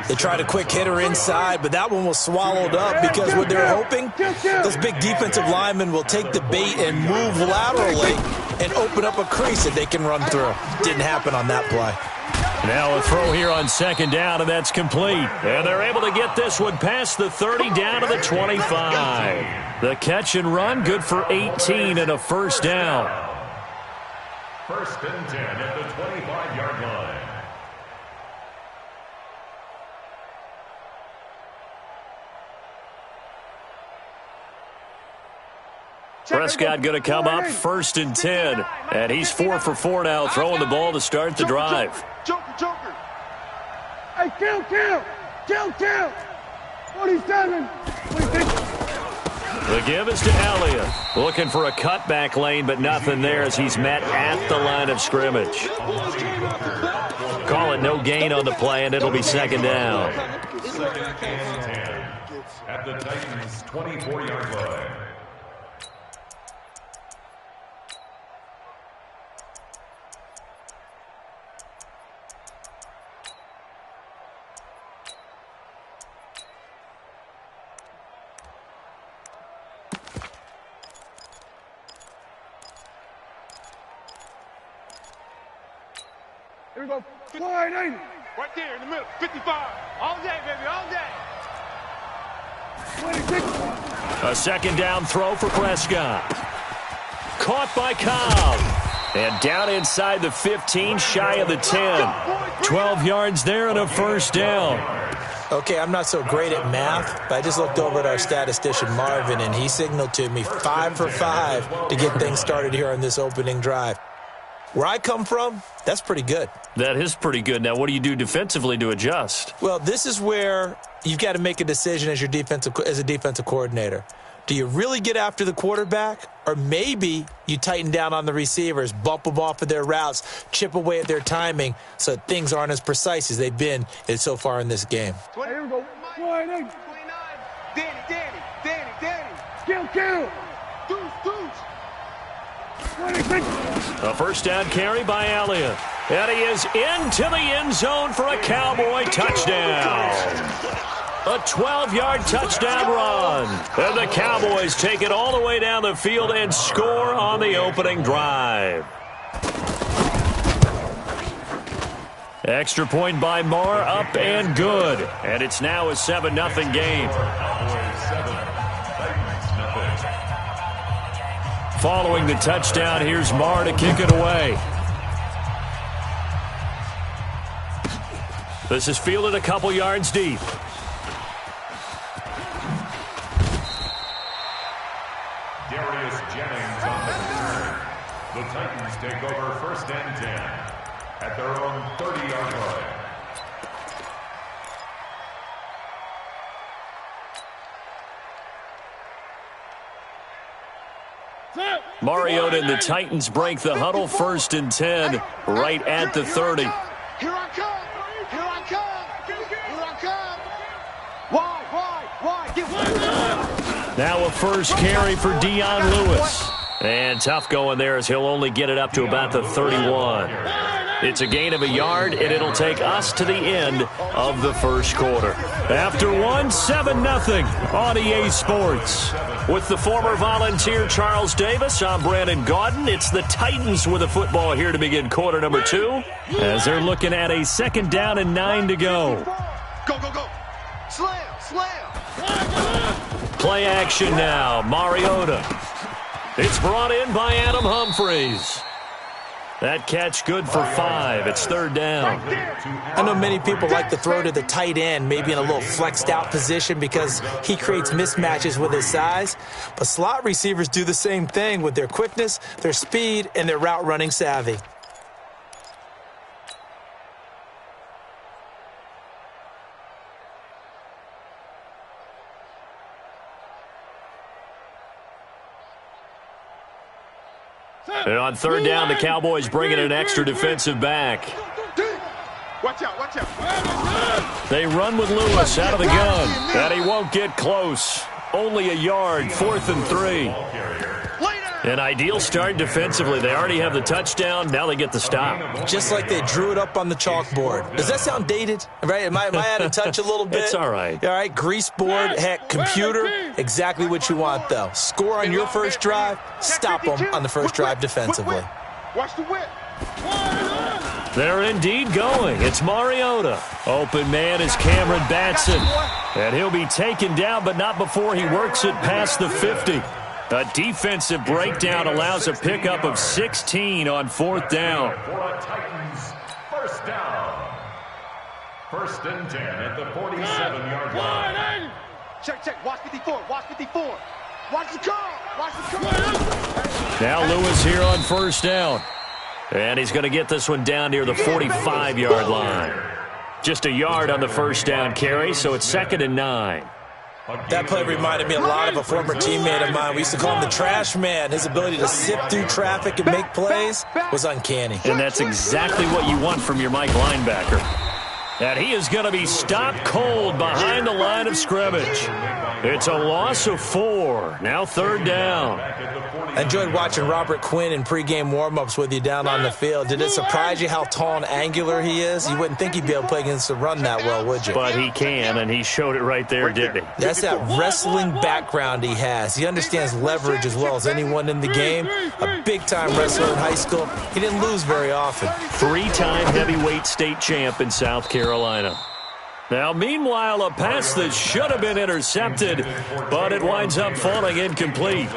They tried a quick hitter inside, but that one was swallowed up because what they're hoping, those big defensive linemen will take the bait and move laterally and open up a crease that they can run through. Didn't happen on that play. Now a throw here on second down, and that's complete. And they're able to get this one past the 30 down to the 25. The catch and run, good for 18 and a first down. First and 10 at the 25-yard line. Prescott going to come up first and 10. And he's 4 for 4 now, throwing the ball to start the drive. Joker. Hey, kill. 47. The give is to Elliott. Looking for a cutback lane, but nothing there as he's met at the line of scrimmage. Call it no gain on the play, and it'll be second down. Second and 10 at the Titans' 24-yard line. Here we go. Fly 90. Right there in the middle. 55. All day, baby, all day. 26. A second down throw for Prescott. Caught by Cobb. And down inside the 15, shy of the 10. 12 yards there and a first down. Okay, I'm not so great at math, but I just looked over at our statistician, Marvin, and he signaled to me 5 for 5 to get things started here on this opening drive. Where I come from, that's pretty good. That is pretty good. Now, what do you do defensively to adjust? Well, this is where you've got to make a decision as a defensive coordinator. Do you really get after the quarterback, or maybe you tighten down on the receivers, bump them off of their routes, chip away at their timing so things aren't as precise as they've been so far in this game? Here we go. Fly 90. 29. Danny. Kill. Deuce. 26. A first down carry by Elliott. And he is into the end zone for a Cowboy touchdown. A 12-yard touchdown run. And the Cowboys take it all the way down the field and score on the opening drive. Extra point by Marr, up and good. And it's now a 7-0 game. Following the touchdown, here's Marr to kick it away. This is fielded a couple yards deep. Darius Jennings on the return. The Titans take over first and 10 at their own 30-yard line. Mariota and the Titans break the huddle first and 10 right at the 30. Here I come. Why? Get one. Now a first carry for Dion Lewis. And tough going there as he'll only get it up to about the 31. It's a gain of a yard, and it'll take us to the end of the first quarter. After one, 7-0 on EA Sports. With the former Volunteer Charles Davis, I'm Brandon Gaudin. It's the Titans with the football here to begin quarter number 2, as they're looking at a second down and 9 to go. Go. Slam. Play action now, Mariota. It's brought in by Adam Humphries. That catch good for 5. It's third down. I know many people like to throw to the tight end, maybe in a little flexed out position because he creates mismatches with his size. But slot receivers do the same thing with their quickness, their speed, and their route running savvy. And on third down, the Cowboys bringing an extra defensive back. Watch out. They run with Lewis out of the gun. And he won't get close. Only a yard, 4th and 3. An ideal start defensively. They already have the touchdown. Now they get the stop. Just like they drew it up on the chalkboard. Does that sound dated? Right? Am I out of touch a little bit? It's all right. All right, grease board, heck, computer. Exactly what you want, though. Score on your first drive. Stop them on the first drive defensively. Watch the whip. They're indeed going. It's Mariota. Open man is Cameron Batson. And he'll be taken down, but not before he works it past the 50. A defensive breakdown allows a pickup of 16 on 4th down. For a Titans first down. 1st and 10 at the 47-yard line. Check, check. Watch 54. Watch 54. Watch the call. Watch the call. Now Lewis here on 1st down. And he's going to get this one down near the 45-yard line. Just a yard on the 1st down carry, so it's 2nd and 9. That play reminded me a lot of a former teammate of mine. We used to call him the trash man. His ability to sift through traffic and make plays was uncanny. And that's exactly what you want from your Mike linebacker. And he is going to be stopped cold behind the line of scrimmage. It's a loss of 4. Now 3rd down. I enjoyed watching Robert Quinn in pregame warm-ups with you down on the field. Did it surprise you how tall and angular he is? You wouldn't think he'd be able to play against the run that well, would you? But he can, and he showed it right there, didn't he? That's that wrestling background he has. He understands leverage as well as anyone in the game. A big-time wrestler in high school. He didn't lose very often. 3-time heavyweight state champ in South Carolina. Now, meanwhile, a pass that should have been intercepted, but it winds up falling incomplete.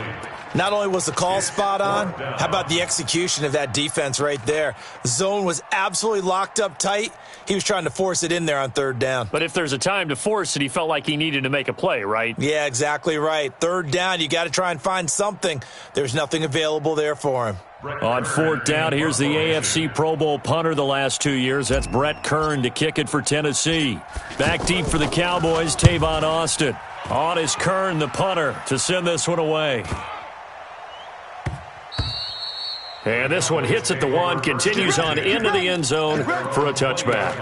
Not only was the call spot on, how about the execution of that defense right there? The zone was absolutely locked up tight. He was trying to force it in there on 3rd down. But if there's a time to force it, he felt like he needed to make a play, right? Yeah, exactly right. 3rd down, you got to try and find something. There's nothing available there for him. On 4th down, here's the AFC Pro Bowl punter the last 2 years. That's Brett Kern to kick it for Tennessee. Back deep for the Cowboys, Tavon Austin. On is Kern, the punter, to send this one away. And this one hits at the 1, continues on into the end zone for a touchback.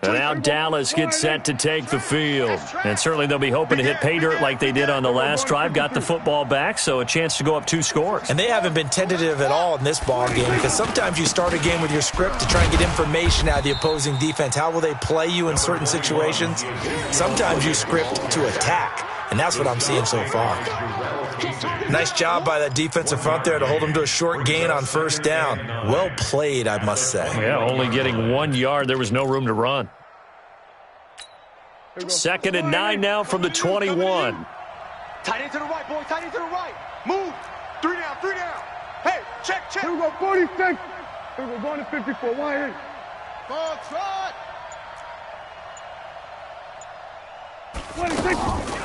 And now Dallas gets set to take the field. And certainly they'll be hoping to hit pay dirt like they did on the last drive. Got the football back, so a chance to go up 2 scores. And they haven't been tentative at all in this ball game, because sometimes you start a game with your script to try and get information out of the opposing defense. How will they play you in certain situations? Sometimes you script to attack. And that's what I'm seeing so far. Nice job by that defensive front there to hold them to a short gain on 1st down. Well played, I must say. Yeah, only getting 1 yard. There was no room to run. 2nd and 9 now from the 21. Tight end to the right, boy. Tight end to the right. Move. 3 down, 3 down. Hey, check, check. Here we go, 46. Here we go, going to 54. Wide in. Ball trot. 26.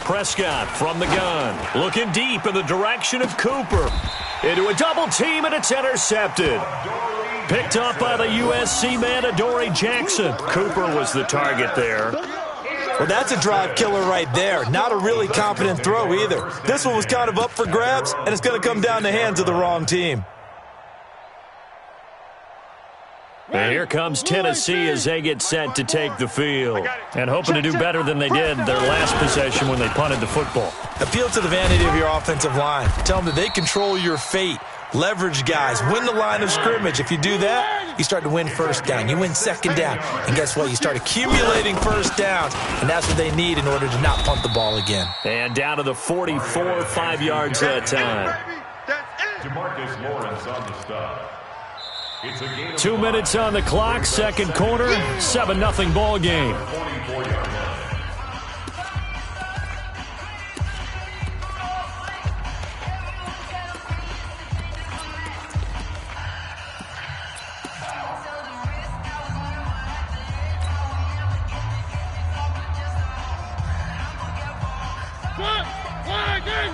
Prescott from the gun, looking deep in the direction of Cooper. Into a double team, and it's intercepted. Picked up by the USC man, Adoree Jackson. Cooper was the target there. Well, that's a drive killer right there. Not a really confident throw either. This one was kind of up for grabs, and it's going to come down the hands of the wrong team. And here comes Tennessee as they get set to take the field. And hoping to do better than they did their last possession when they punted the football. Appeal to the vanity of your offensive line. Tell them that they control your fate. Leverage guys. Win the line of scrimmage. If you do that, you start to win 1st down. You win 2nd down. And guess what? You start accumulating 1st downs. And that's what they need in order to not punt the ball again. And down to the 44, 5 yards that time. DeMarcus Lawrence on the stop. 2 minutes on the clock, 2nd quarter, 7-0 ball game.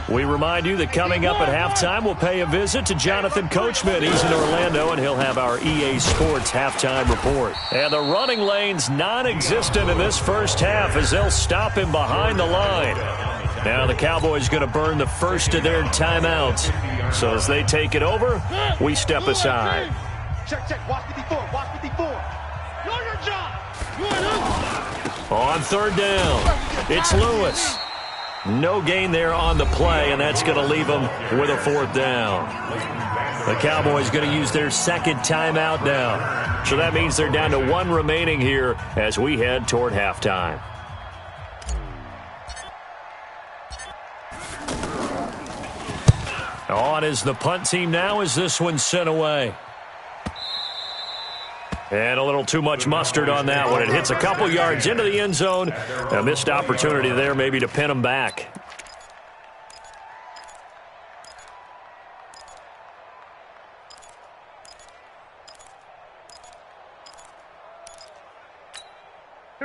We remind you that coming up at halftime, we'll pay a visit to Jonathan Coachman. He's in Orlando, and he'll have our EA Sports halftime report. And the running lane's non-existent in this first half as they'll stop him behind the line. Now the Cowboys going to burn the first of their timeouts. So as they take it over, we step aside. Check, check. Watch 54. Watch 54. Know your job. On 3rd down, it's Lewis. No gain there on the play, and that's going to leave them with a 4th down. The Cowboys going to use their 2nd timeout now. So that means they're down to 1 remaining here as we head toward halftime. On is the punt team now as this one's sent away. And a little too much mustard on that one. It hits a couple yards into the end zone. A missed opportunity there maybe to pin them back.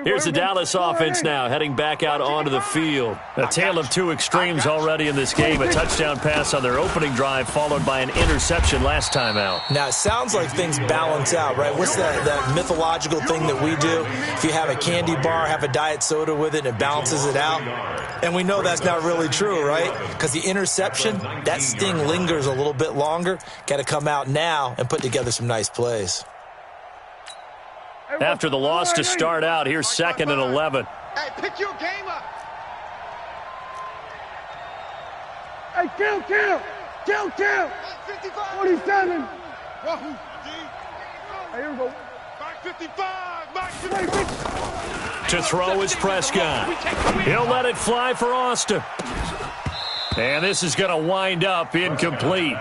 Here's the Dallas offense now, heading back out onto the field. A tale of two extremes already in this game. A touchdown pass on their opening drive, followed by an interception last time out. Now, it sounds like things balance out, right? What's that mythological thing that we do? If you have a candy bar, have a diet soda with it, it balances it out. And we know that's not really true, right? Because the interception, that sting lingers a little bit longer. Got to come out now and put together some nice plays. After the loss to start out, here's 2nd and 11. Hey, pick your game up. Hey, kill. 47. Wahoo. Hey, here we go. Back 55. To throw is Prescott. He'll let it fly for Austin. And this is going to wind up incomplete.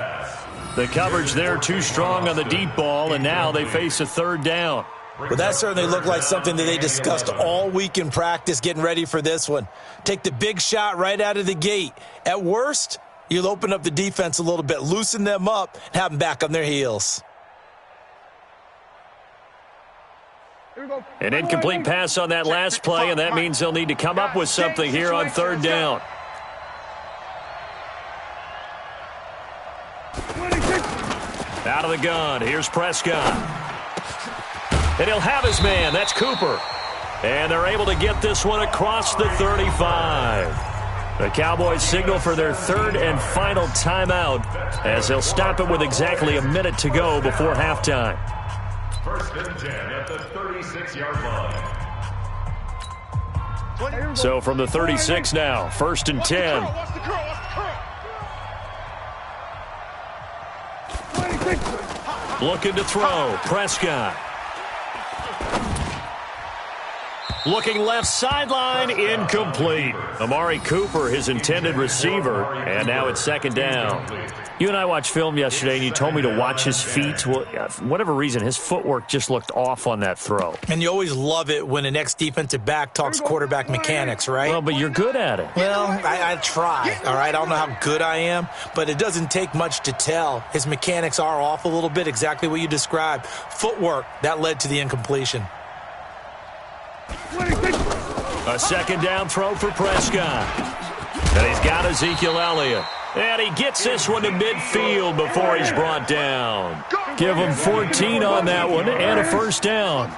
The coverage there too strong on the deep ball, and now they face a 3rd down. Well, that certainly looked like something that they discussed all week in practice getting ready for this one. Take the big shot right out of the gate. At worst, you'll open up the defense a little bit, loosen them up, and have them back on their heels. An incomplete pass on that last play, and that means they'll need to come up with something here on 3rd down. Out of the gun, here's Prescott. And he'll have his man. That's Cooper. And they're able to get this one across the 35. The Cowboys signal for their 3rd and final timeout as they'll stop it with exactly a minute to go before halftime. 1st and 10 at the 36-yard line. So from the 36 now, 1st and 10. Looking to throw. Prescott. Looking left sideline, incomplete. Amari Cooper, his intended receiver, and now it's 2nd down. You and I watched film yesterday, and you told me to watch his feet. Well, for whatever reason, his footwork just looked off on that throw. And you always love it when an ex-defensive back talks quarterback mechanics, right? Well, but you're good at it. Well, I try, all right? I don't know how good I am, but it doesn't take much to tell. His mechanics are off a little bit, exactly what you described. Footwork, that led to the incompletion. A 2nd down throw for Prescott. And he's got Ezekiel Elliott. And he gets this one to midfield before he's brought down. Give him 14 on that one and a 1st down.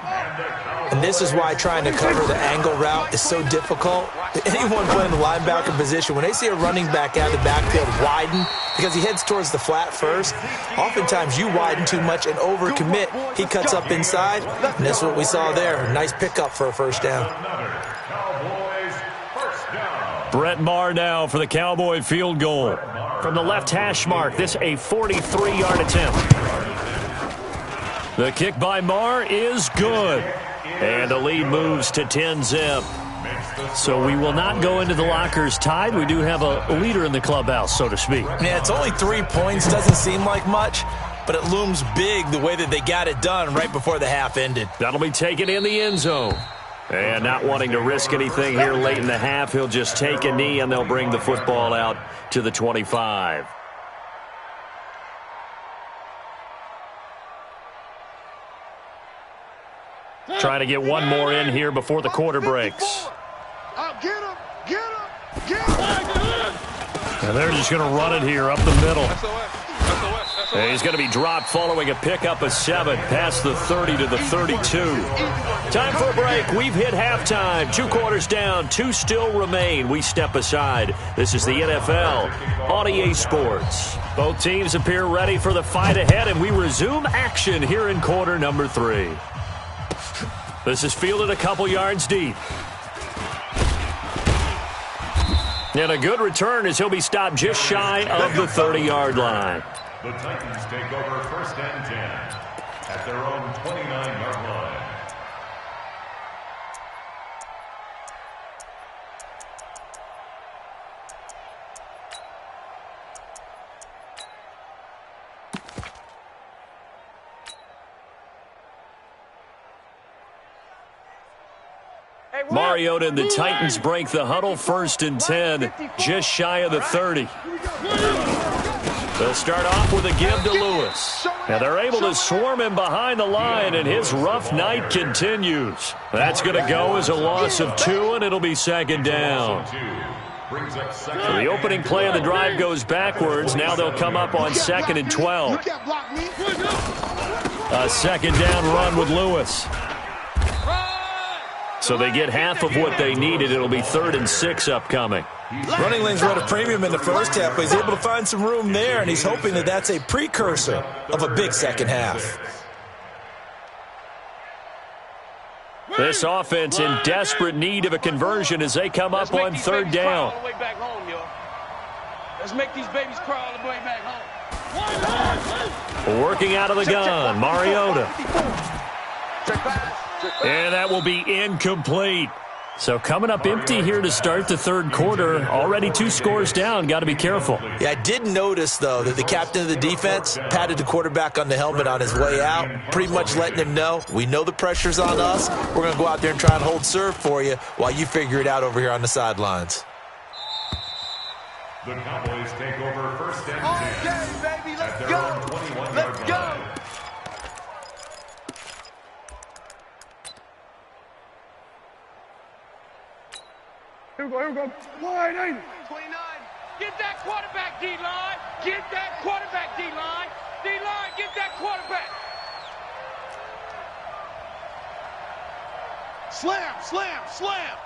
And this is why trying to cover the angle route is so difficult. Anyone playing the linebacker position, when they see a running back out of the backfield widen, because he heads towards the flat first, oftentimes you widen too much and overcommit. He cuts up inside, and that's what we saw there. Nice pickup for a 1st down. Brett Maher now for the Cowboy field goal. From the left hash mark, this a 43-yard attempt. The kick by Maher is good. And the lead moves to 10-zip. So we will not go into the lockers tied. We do have a leader in the clubhouse, so to speak. Yeah, it's only 3 points. Doesn't seem like much, but it looms big the way that they got it done right before the half ended. That'll be taken in the end zone. And not wanting to risk anything here late in the half, he'll just take a knee, and they'll bring the football out to the 25. Trying to get one more in here before the quarter breaks. Get him. And they're just going to run it here up the middle. And he's going to be dropped following a pickup of 7 past the 30 to the 32. Time for a break. We've hit halftime. 2 quarters down. 2 still remain. We step aside. This is the NFL on EA Sports. Both teams appear ready for the fight ahead, and we resume action here in quarter number 3. This is fielded a couple yards deep. And a good return as he'll be stopped just shy of the 30-yard line. The Titans take over 1st and 10 at their own 29-yard line. Mariota and the Titans break the huddle, 1st and 10, just shy of the 30. They'll start off with a give to Lewis. Now they're able to swarm him behind the line, and his rough night continues. That's going to go as a loss of 2, and it'll be 2nd down. So the opening play of the drive goes backwards. Now they'll come up on 2nd and 12. A 2nd down run with Lewis. So they get half of what they needed. It'll be 3rd and 6 upcoming. Running lanes were at a premium in the first half, but he's able to find some room there, and he's hoping that that's a precursor of a big second half. This offense in desperate need of a conversion as they come up on 3rd down. Let's make these babies crawl all the way back home. Working out of the gun, Mariota. And that will be incomplete. So coming up empty here to start the 3rd quarter. Already 2 scores down. Got to be careful. Yeah, I did notice, though, that the captain of the defense patted the quarterback on the helmet on his way out, pretty much letting him know, we know the pressure's on us. We're going to go out there and try and hold serve for you while you figure it out over here on the sidelines. The Cowboys take over 1st and 10. Okay, baby, let's go. Let's go. Here we go. Wide, ain't it? 29. Get that quarterback, D-line. Get that quarterback, D-line. D-line, get that quarterback. Slam, slam, slam.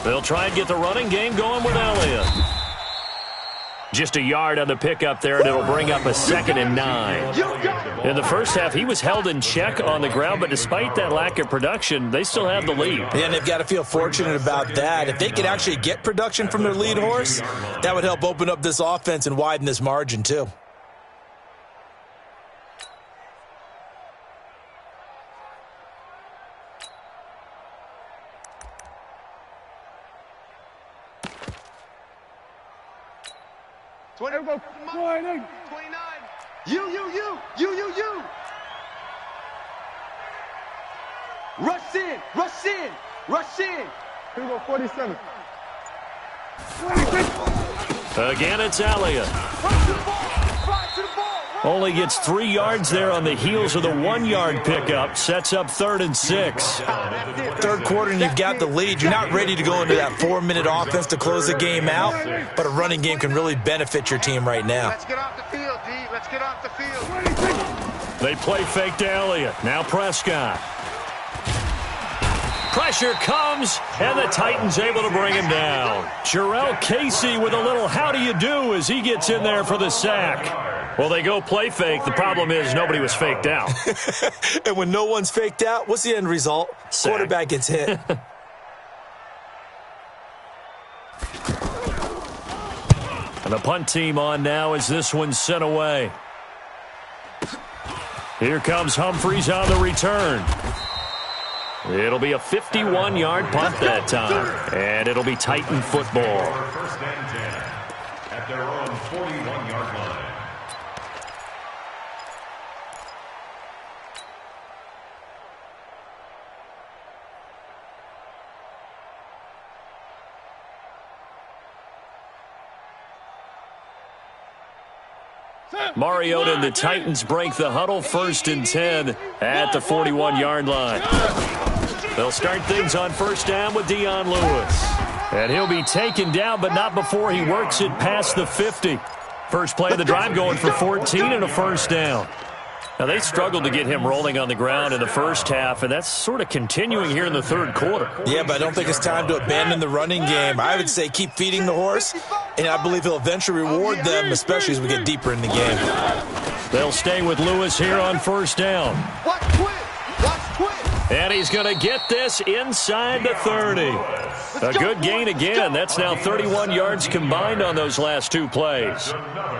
They'll try and get the running game going with Elliott. Just a yard on the pickup there, and it'll bring up a 2nd and 9. In the first half, he was held in check on the ground, but despite that lack of production, they still have the lead. Yeah, and they've got to feel fortunate about that. If they could actually get production from their lead horse, that would help open up this offense and widen this margin, too. Here we go. Wide, ain't it? 29. You. Rush in. Here we go, 47. 26. Again, it's Elliott. Only gets 3 yards there on the heels of the 1-yard pickup. Sets up 3rd and 6. 3rd quarter and you've got the lead. You're not ready to go into that 4-minute offense to close the game out, but a running game can really benefit your team right now. Let's get off the field, D. Let's get off the field. They play fake to Elliott. Now Prescott. Pressure comes, and the Titans able to bring him down. Jarrell Casey with a little how do you do as he gets in there for the sack. Well, they go play fake. The problem is nobody was faked out. And when no one's faked out, what's the end result? Sack. Quarterback gets hit. And the punt team on now as this one's sent away. Here comes Humphries on the return. It'll be a 51-yard punt that time, and it'll be Titan football. 1st and 10 at their own 41-yard line. Mariota and the Titans break the huddle, 1st and 10 at the 41-yard line. They'll start things on 1st down with Dion Lewis. And he'll be taken down, but not before he works it past the 50. First play of the drive going for 14 and a 1st down. Now, they struggled to get him rolling on the ground in the first half, and that's sort of continuing here in the 3rd quarter. Yeah, but I don't think it's time to abandon the running game. I would say keep feeding the horse, and I believe he'll eventually reward them, especially as we get deeper in the game. They'll stay with Lewis here on 1st down. Watch twist. And he's going to get this inside the 30. A good gain again. That's now 31 yards combined on those last two plays.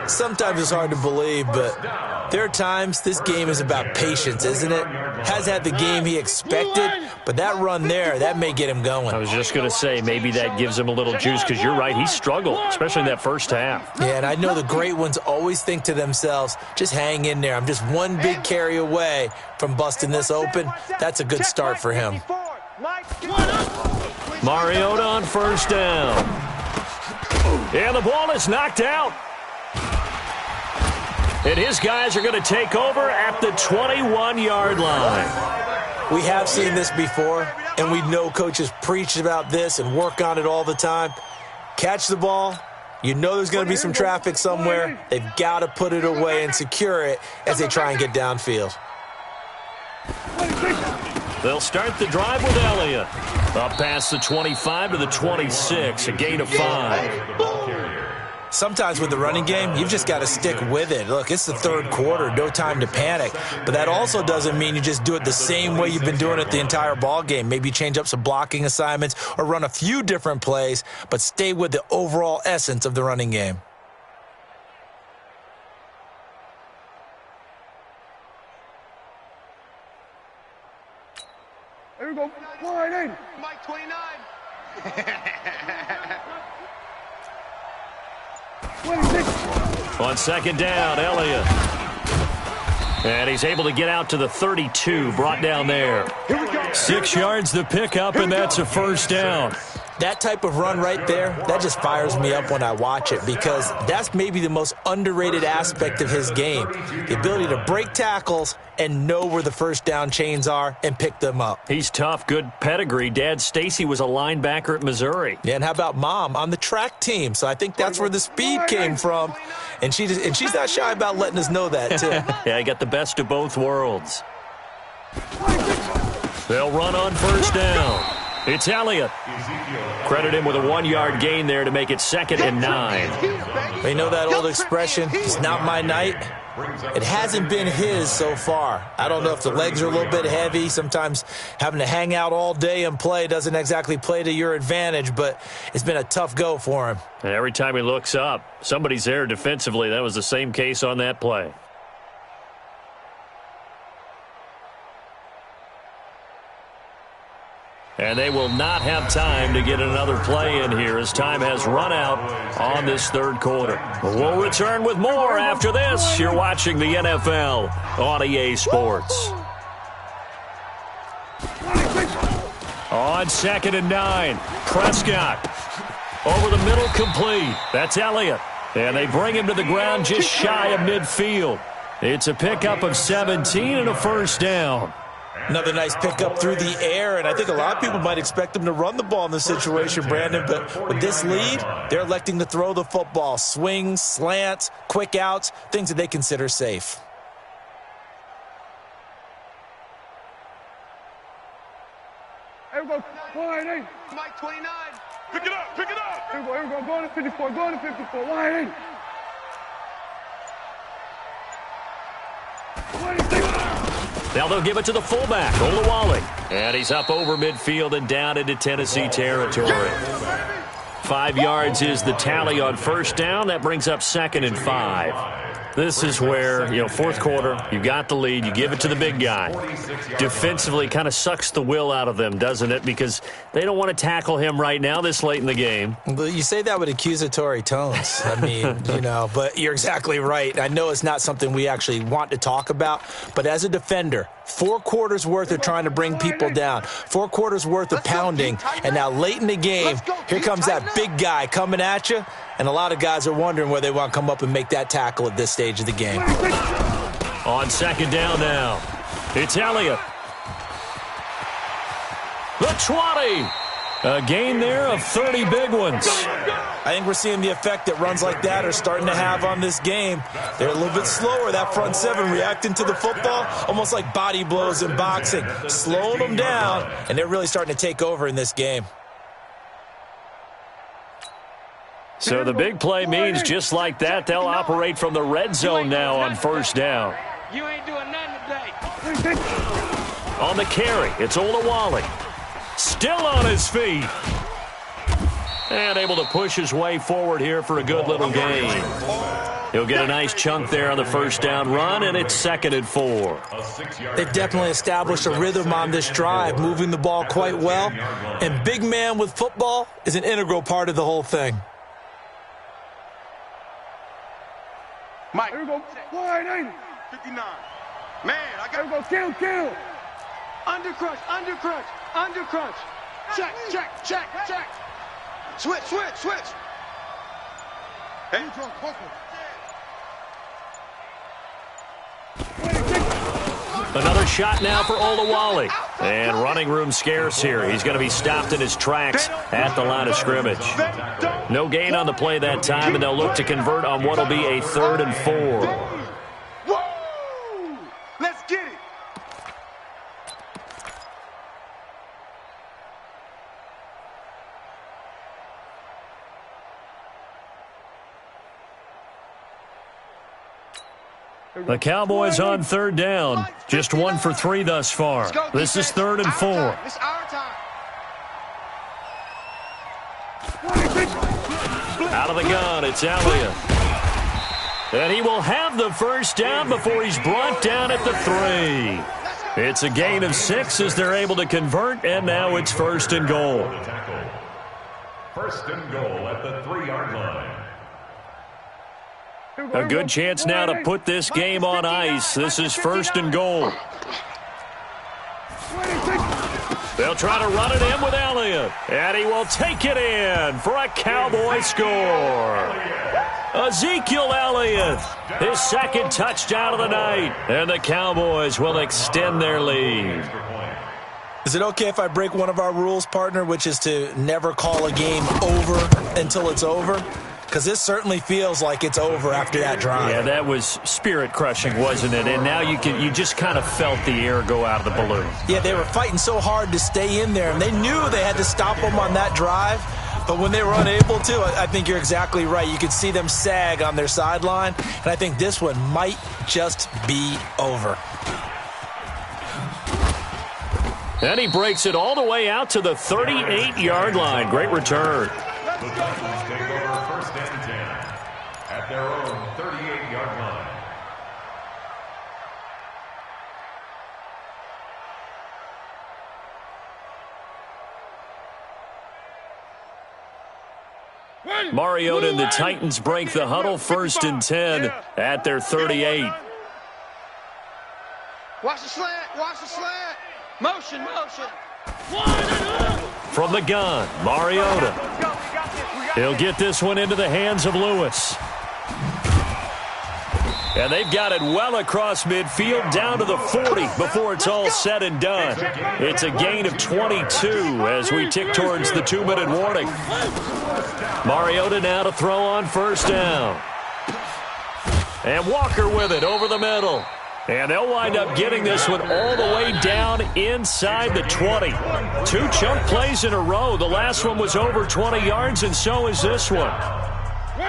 Sometimes it's hard to believe, but there are times this game is about patience, isn't it? Has had the game he expected, but that run there, that may get him going. I was just going to say maybe that gives him a little juice because you're right, he struggled, especially in that first half. Yeah, and I know the great ones always think to themselves, just hang in there. I'm just one big carry away from busting this open. That's a good start for him. Mariota on first down. And the ball is knocked out. And his guys are going to take over at the 21-yard line. We have seen this before, and we know coaches preach about this and work on it all the time. Catch the ball. You know there's going to be some traffic somewhere. They've got to put it away and secure it as they try and get downfield. They'll start the drive with Elliott. Up past the 25 to the 26, a gain of 5. Sometimes with the running game, you've just got to stick with it. Look, it's the third quarter, no time to panic. But that also doesn't mean you just do it the same way you've been doing it the entire ball game. Maybe change up some blocking assignments or run a few different plays, but stay with the overall essence of the running game. Here we go. Wide in. Mike 29. 26. On second down, Elliott. And he's able to get out to the 32, brought down there. 6 yards the pickup, and that's a first down. That type of run right there, that just fires me up when I watch it because that's maybe the most underrated aspect of his game. The ability to break tackles and know where the first down chains are and pick them up. He's tough, good pedigree. Dad Stacy was a linebacker at Missouri. Yeah, and how about Mom on the track team? So I think that's where the speed came from. And she's not shy about letting us know that, too. Yeah, he got the best of both worlds. They'll run on first down. It's Elliott. Credit him with a 1-yard gain there to make it 2nd and 9. You know that old expression, it's not my night? It hasn't been his so far. I don't know if the legs are a little bit heavy. Sometimes having to hang out all day and play doesn't exactly play to your advantage, but it's been a tough go for him. And every time he looks up, somebody's there defensively. That was the same case on that play. And they will not have time to get another play in here as time has run out on this third quarter. We'll return with more after this. You're watching the NFL on EA Sports. On 2nd and 9, Prescott. Over the middle, complete. That's Elliott. And they bring him to the ground just shy of midfield. It's a pickup of 17 and a first down. Another nice pickup through the air, and I think a lot of people might expect them to run the ball in this situation, Brandon, but with this lead, they're electing to throw the football. Swings, slants, quick outs, things that they consider safe. Here we go. Wide in. Mike 29. Pick it up. Pick it up. Here we go. Going to 54. Going to 54. Wide in. 26. Now they'll give it to the fullback, Olawale. And he's up over midfield and down into Tennessee territory. 5 yards is the tally on first down. That brings up 2nd and 5. This is where, fourth quarter, you got the lead, you give it to the big guy. Defensively kind of sucks the will out of them, doesn't it? Because they don't want to tackle him right now this late in the game. But you say that with accusatory tones. I mean, but you're exactly right. I know it's not something we actually want to talk about, but as a defender, 4 quarters worth of trying to bring people down, 4 quarters worth of pounding, and now late in the game, here comes that big guy coming at you, and a lot of guys are wondering where they want to come up and make that tackle at this stage of the game. On 2nd down now, it's Elliott. The 20. A gain there of 30 big ones. I think we're seeing the effect that runs like that are starting to have on this game. They're a little bit slower, that front 7 reacting to the football, almost like body blows in boxing, slowing them down, and they're really starting to take over in this game. So the big play means just like that, they'll operate from the red zone now on first down. You ain't doing nothing today. On the carry, it's Olawale. Still on his feet. And able to push his way forward here for a good little gain. He'll get a nice chunk there on the first down run, and it's 2nd and 4. They've definitely established a rhythm on this drive, moving the ball quite well. And big man with football is an integral part of the whole thing. Mike, here we go. Wide 80. 59. Man, I got to go. Kill. Under crunch. Check. Switch. Hey, another shot now for Olawale. And running room scarce here. He's going to be stopped in his tracks at the line of scrimmage. No gain on the play that time, and they'll look to convert on what will be a 3rd and 4. Whoa! Let's get it. The Cowboys on 3rd down. Just 1 for 3 thus far. This is 3rd and 4. It's our time. Out of the gun, it's Elliott. And he will have the first down before he's brought down at the 3. It's a gain of 6 as they're able to convert, and now it's 1st and goal. 1st and goal at the 3-yard line. A good chance now to put this game on ice. This is 1st and goal. They'll try to run it in with Elliott. And he will take it in for a Cowboy score. Ezekiel Elliott, his 2nd touchdown of the night. And the Cowboys will extend their lead. Is it okay if I break one of our rules, partner, which is to never call a game over until it's over? Because this certainly feels like it's over after that drive. Yeah, that was spirit-crushing, wasn't it? And now you just kind of felt the air go out of the balloon. Yeah, they were fighting so hard to stay in there, and they knew they had to stop them on that drive. But when they were unable to, I think you're exactly right. You could see them sag on their sideline, and I think this one might just be over. And he breaks it all the way out to the 38-yard line. Great return. The Titans take over 1st and 10 at their own 38-yard line. Mariota and the Titans break the huddle, 1st and 10 at their 38. Watch the slant. Motion. From the gun, Mariota. He'll get this one into the hands of Lewis. And they've got it well across midfield down to the 40 before it's all said and done. It's a gain of 22 as we tick towards the 2-minute warning. Mariota now to throw on 1st down. And Walker with it over the middle. And they'll wind up getting this one all the way down inside the 20. 2 chunk plays in a row. The last one was over 20 yards, and so is this one.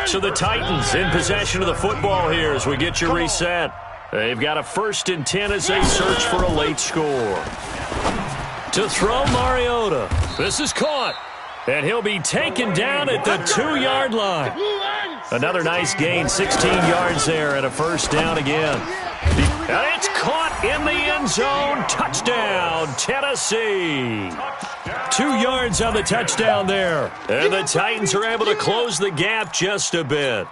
So the Titans in possession of the football here as we get you reset. They've got a 1st and 10 as they search for a late score. To throw Mariota. This is caught. And he'll be taken down at the 2-yard line. Another nice gain, 16 yards there, and a 1st down again. And it's caught in the end zone. Touchdown, Tennessee. 2 yards on the touchdown there. And the Titans are able to close the gap just a bit.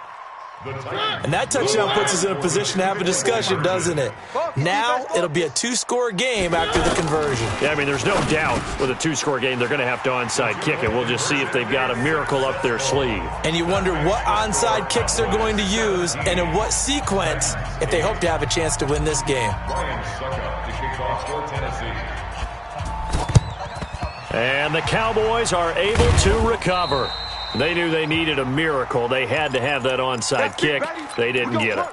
And that touchdown puts us in a position to have a discussion, doesn't it? Now it'll be a 2-score game after the conversion. Yeah, I mean, there's no doubt with a 2-score game they're going to have to onside kick it. We'll just see if they've got a miracle up their sleeve. And you wonder what onside kicks they're going to use and in what sequence if they hope to have a chance to win this game. And the Cowboys are able to recover. They knew they needed a miracle. They had to have that onside kick. They didn't get it.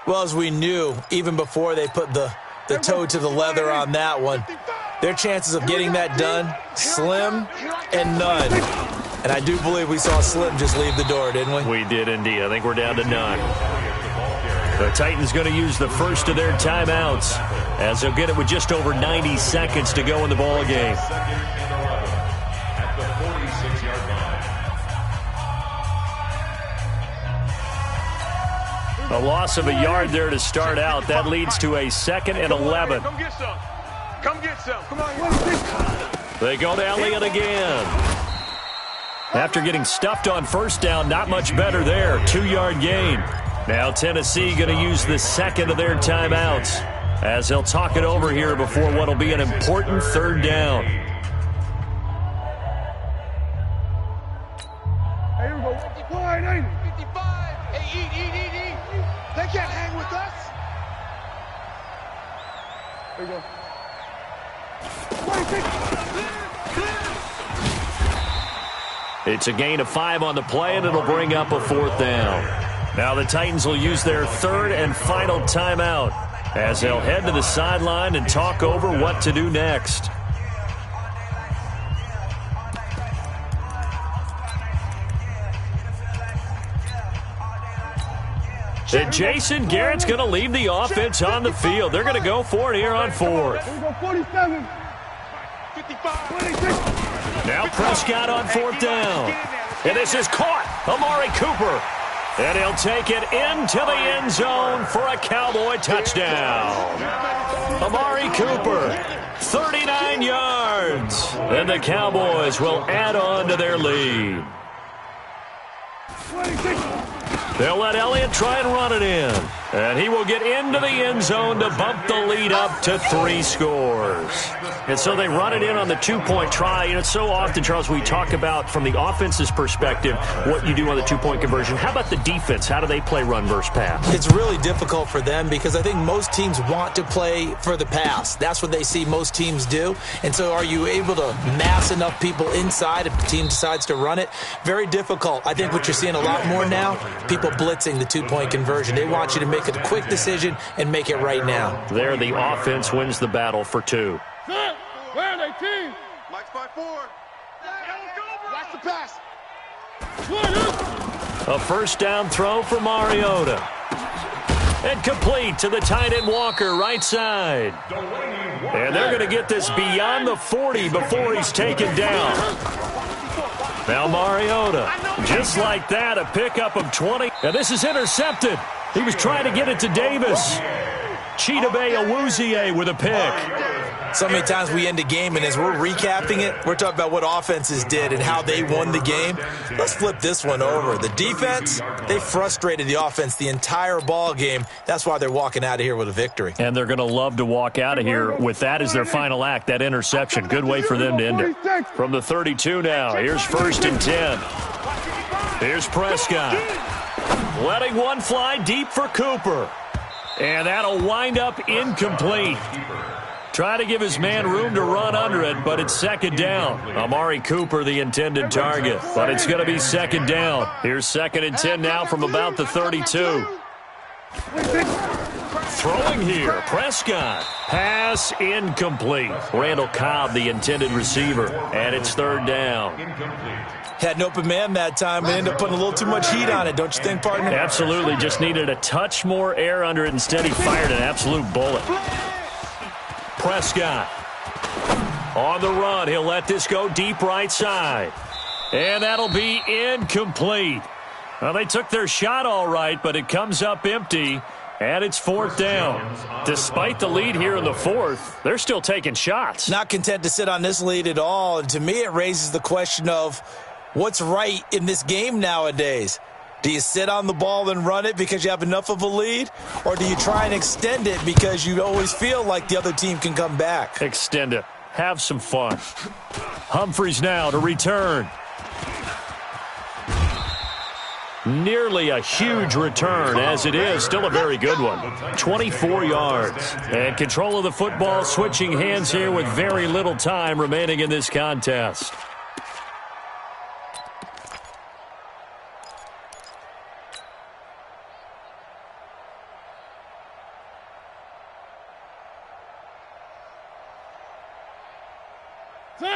Well, as we knew, even before they put the toe to the leather on that one, their chances of getting that done, slim and none. And I do believe we saw Slim just leave the door, didn't we? We did indeed. I think we're down to none. The Titans going to use the first of their timeouts as they'll get it with just over 90 seconds to go in the ball game. A loss of a yard there to start out. That leads to a 2nd and 11. Come get some. Come get some. Come on. They go to Elliott again. After getting stuffed on first down, not much better there. 2-yard gain. Now Tennessee going to use the 2nd of their timeouts as they'll talk it over here before what will be an important 3rd down. Here we go. Wide, ain't it? 55. Hey, eat. They can't hang with us. Here we go. It's a gain of 5 on the play, and it'll bring up a 4th down. Now the Titans will use their 3rd and final timeout as they'll head to the sideline and talk over what to do next. And Jason Garrett's going to leave the offense on the field. They're going to go for it here on 4th. Here we go, 47. 55. 26. Now Prescott on 4th down. And this is caught. Amari Cooper. And he'll take it into the end zone for a Cowboy touchdown. Amari Cooper, 39 yards. And the Cowboys will add on to their lead. 26. They'll let Elliott try and run it in. And he will get into the end zone to bump the lead up to 3 scores. And so they run it in on the 2-point try. You know, so often, Charles, we talk about from the offense's perspective what you do on the 2-point conversion. How about the defense? How do they play run versus pass? It's really difficult for them because I think most teams want to play for the pass. That's what they see most teams do. And so are you able to mass enough people inside if the team decides to run it? Very difficult. I think what you're seeing a lot more now, people blitzing the 2-point conversion. They want you to make a quick decision and make it right now. There, the offense wins the battle for 2. Where are they, team? Mike's by 4. Watch the pass. A first down throw for Mariota. And complete to the tight end Walker, right side. And they're going to get this beyond the 40 before he's taken down. Now Mariota, just like that, a pickup of 20. And this is intercepted. He was trying to get it to Davis. Chidobe Awuzie with a pick. So many times we end a game, and as we're recapping it, we're talking about what offenses did and how they won the game. Let's flip this one over. The defense, they frustrated the offense the entire ball game. That's why they're walking out of here with a victory. And they're going to love to walk out of here with that as their final act, that interception. Good way for them to end it. From the 32 now, here's 1st and 10. Here's Prescott. Letting one fly deep for Cooper. And that'll wind up incomplete. Try to give his man room to run under it, but it's 2nd down. Amari Cooper, the intended target, but it's going to be 2nd down. Here's 2nd and 10 now from about the 32. Throwing here, Prescott. Pass incomplete. Randall Cobb, the intended receiver, and it's 3rd down. Had an open man that time, but ended up putting a little too much heat on it, don't you think, partner? Absolutely, just needed a touch more air under it. Instead, he fired an absolute bullet. Prescott on the run. He'll let this go deep right side. And that'll be incomplete. Well, they took their shot all right, but it comes up empty, and it's 4th down. Despite the lead here in the 4th, they're still taking shots. Not content to sit on this lead at all, and to me it raises the question of what's right in this game nowadays. Do you sit on the ball and run it because you have enough of a lead? Or do you try and extend it because you always feel like the other team can come back? Extend it. Have some fun. Humphries now to return. Nearly a huge return, as it is. Still a very good one. 24 yards. And control of the football, switching hands here with very little time remaining in this contest.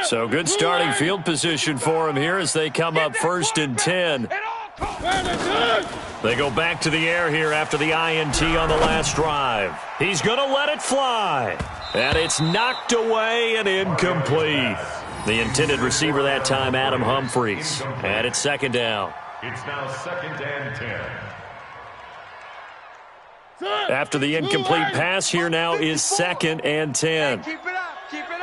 So good starting field position for him here as they come up 1st and 10. They go back to the air here after the INT on the last drive. He's going to let it fly. And it's knocked away and incomplete. The intended receiver that time, Adam Humphries. And it's 2nd down. It's now 2nd and 10. After the incomplete pass, here now is 2nd and 10. Keep it up. Keep it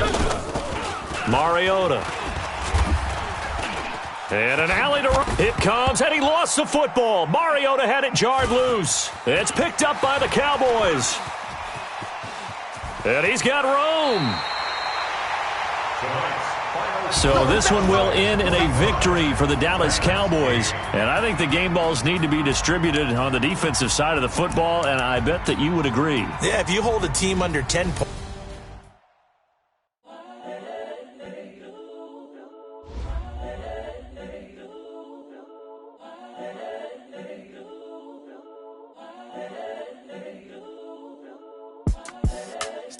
up. Mariota. And an alley to run. It comes, and he lost the football. Mariota had it jarred loose. It's picked up by the Cowboys. And he's got room. So this one will end in a victory for the Dallas Cowboys. And I think the game balls need to be distributed on the defensive side of the football, and I bet that you would agree. Yeah, if you hold a team under 10 points.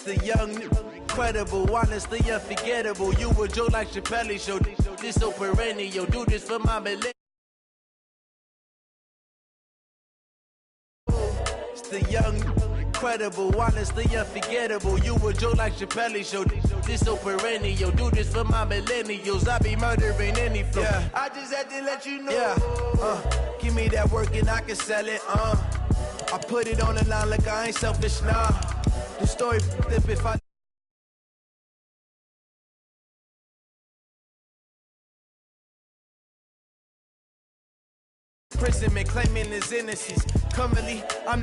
The young, incredible, honestly unforgettable. You were Joe like Chappelle show. This so perennial. Do this for my millennial. It's the young, incredible, honestly unforgettable. You were Joe like Chappelle show. This so perennial. Do this for my millennials. I be murdering any flow. Yeah. I just had to let you know. Yeah. Give me that work and I can sell it. I put it on the line like I ain't selfish, nah. The story if I prison man claiming his innocence. Currently, I'm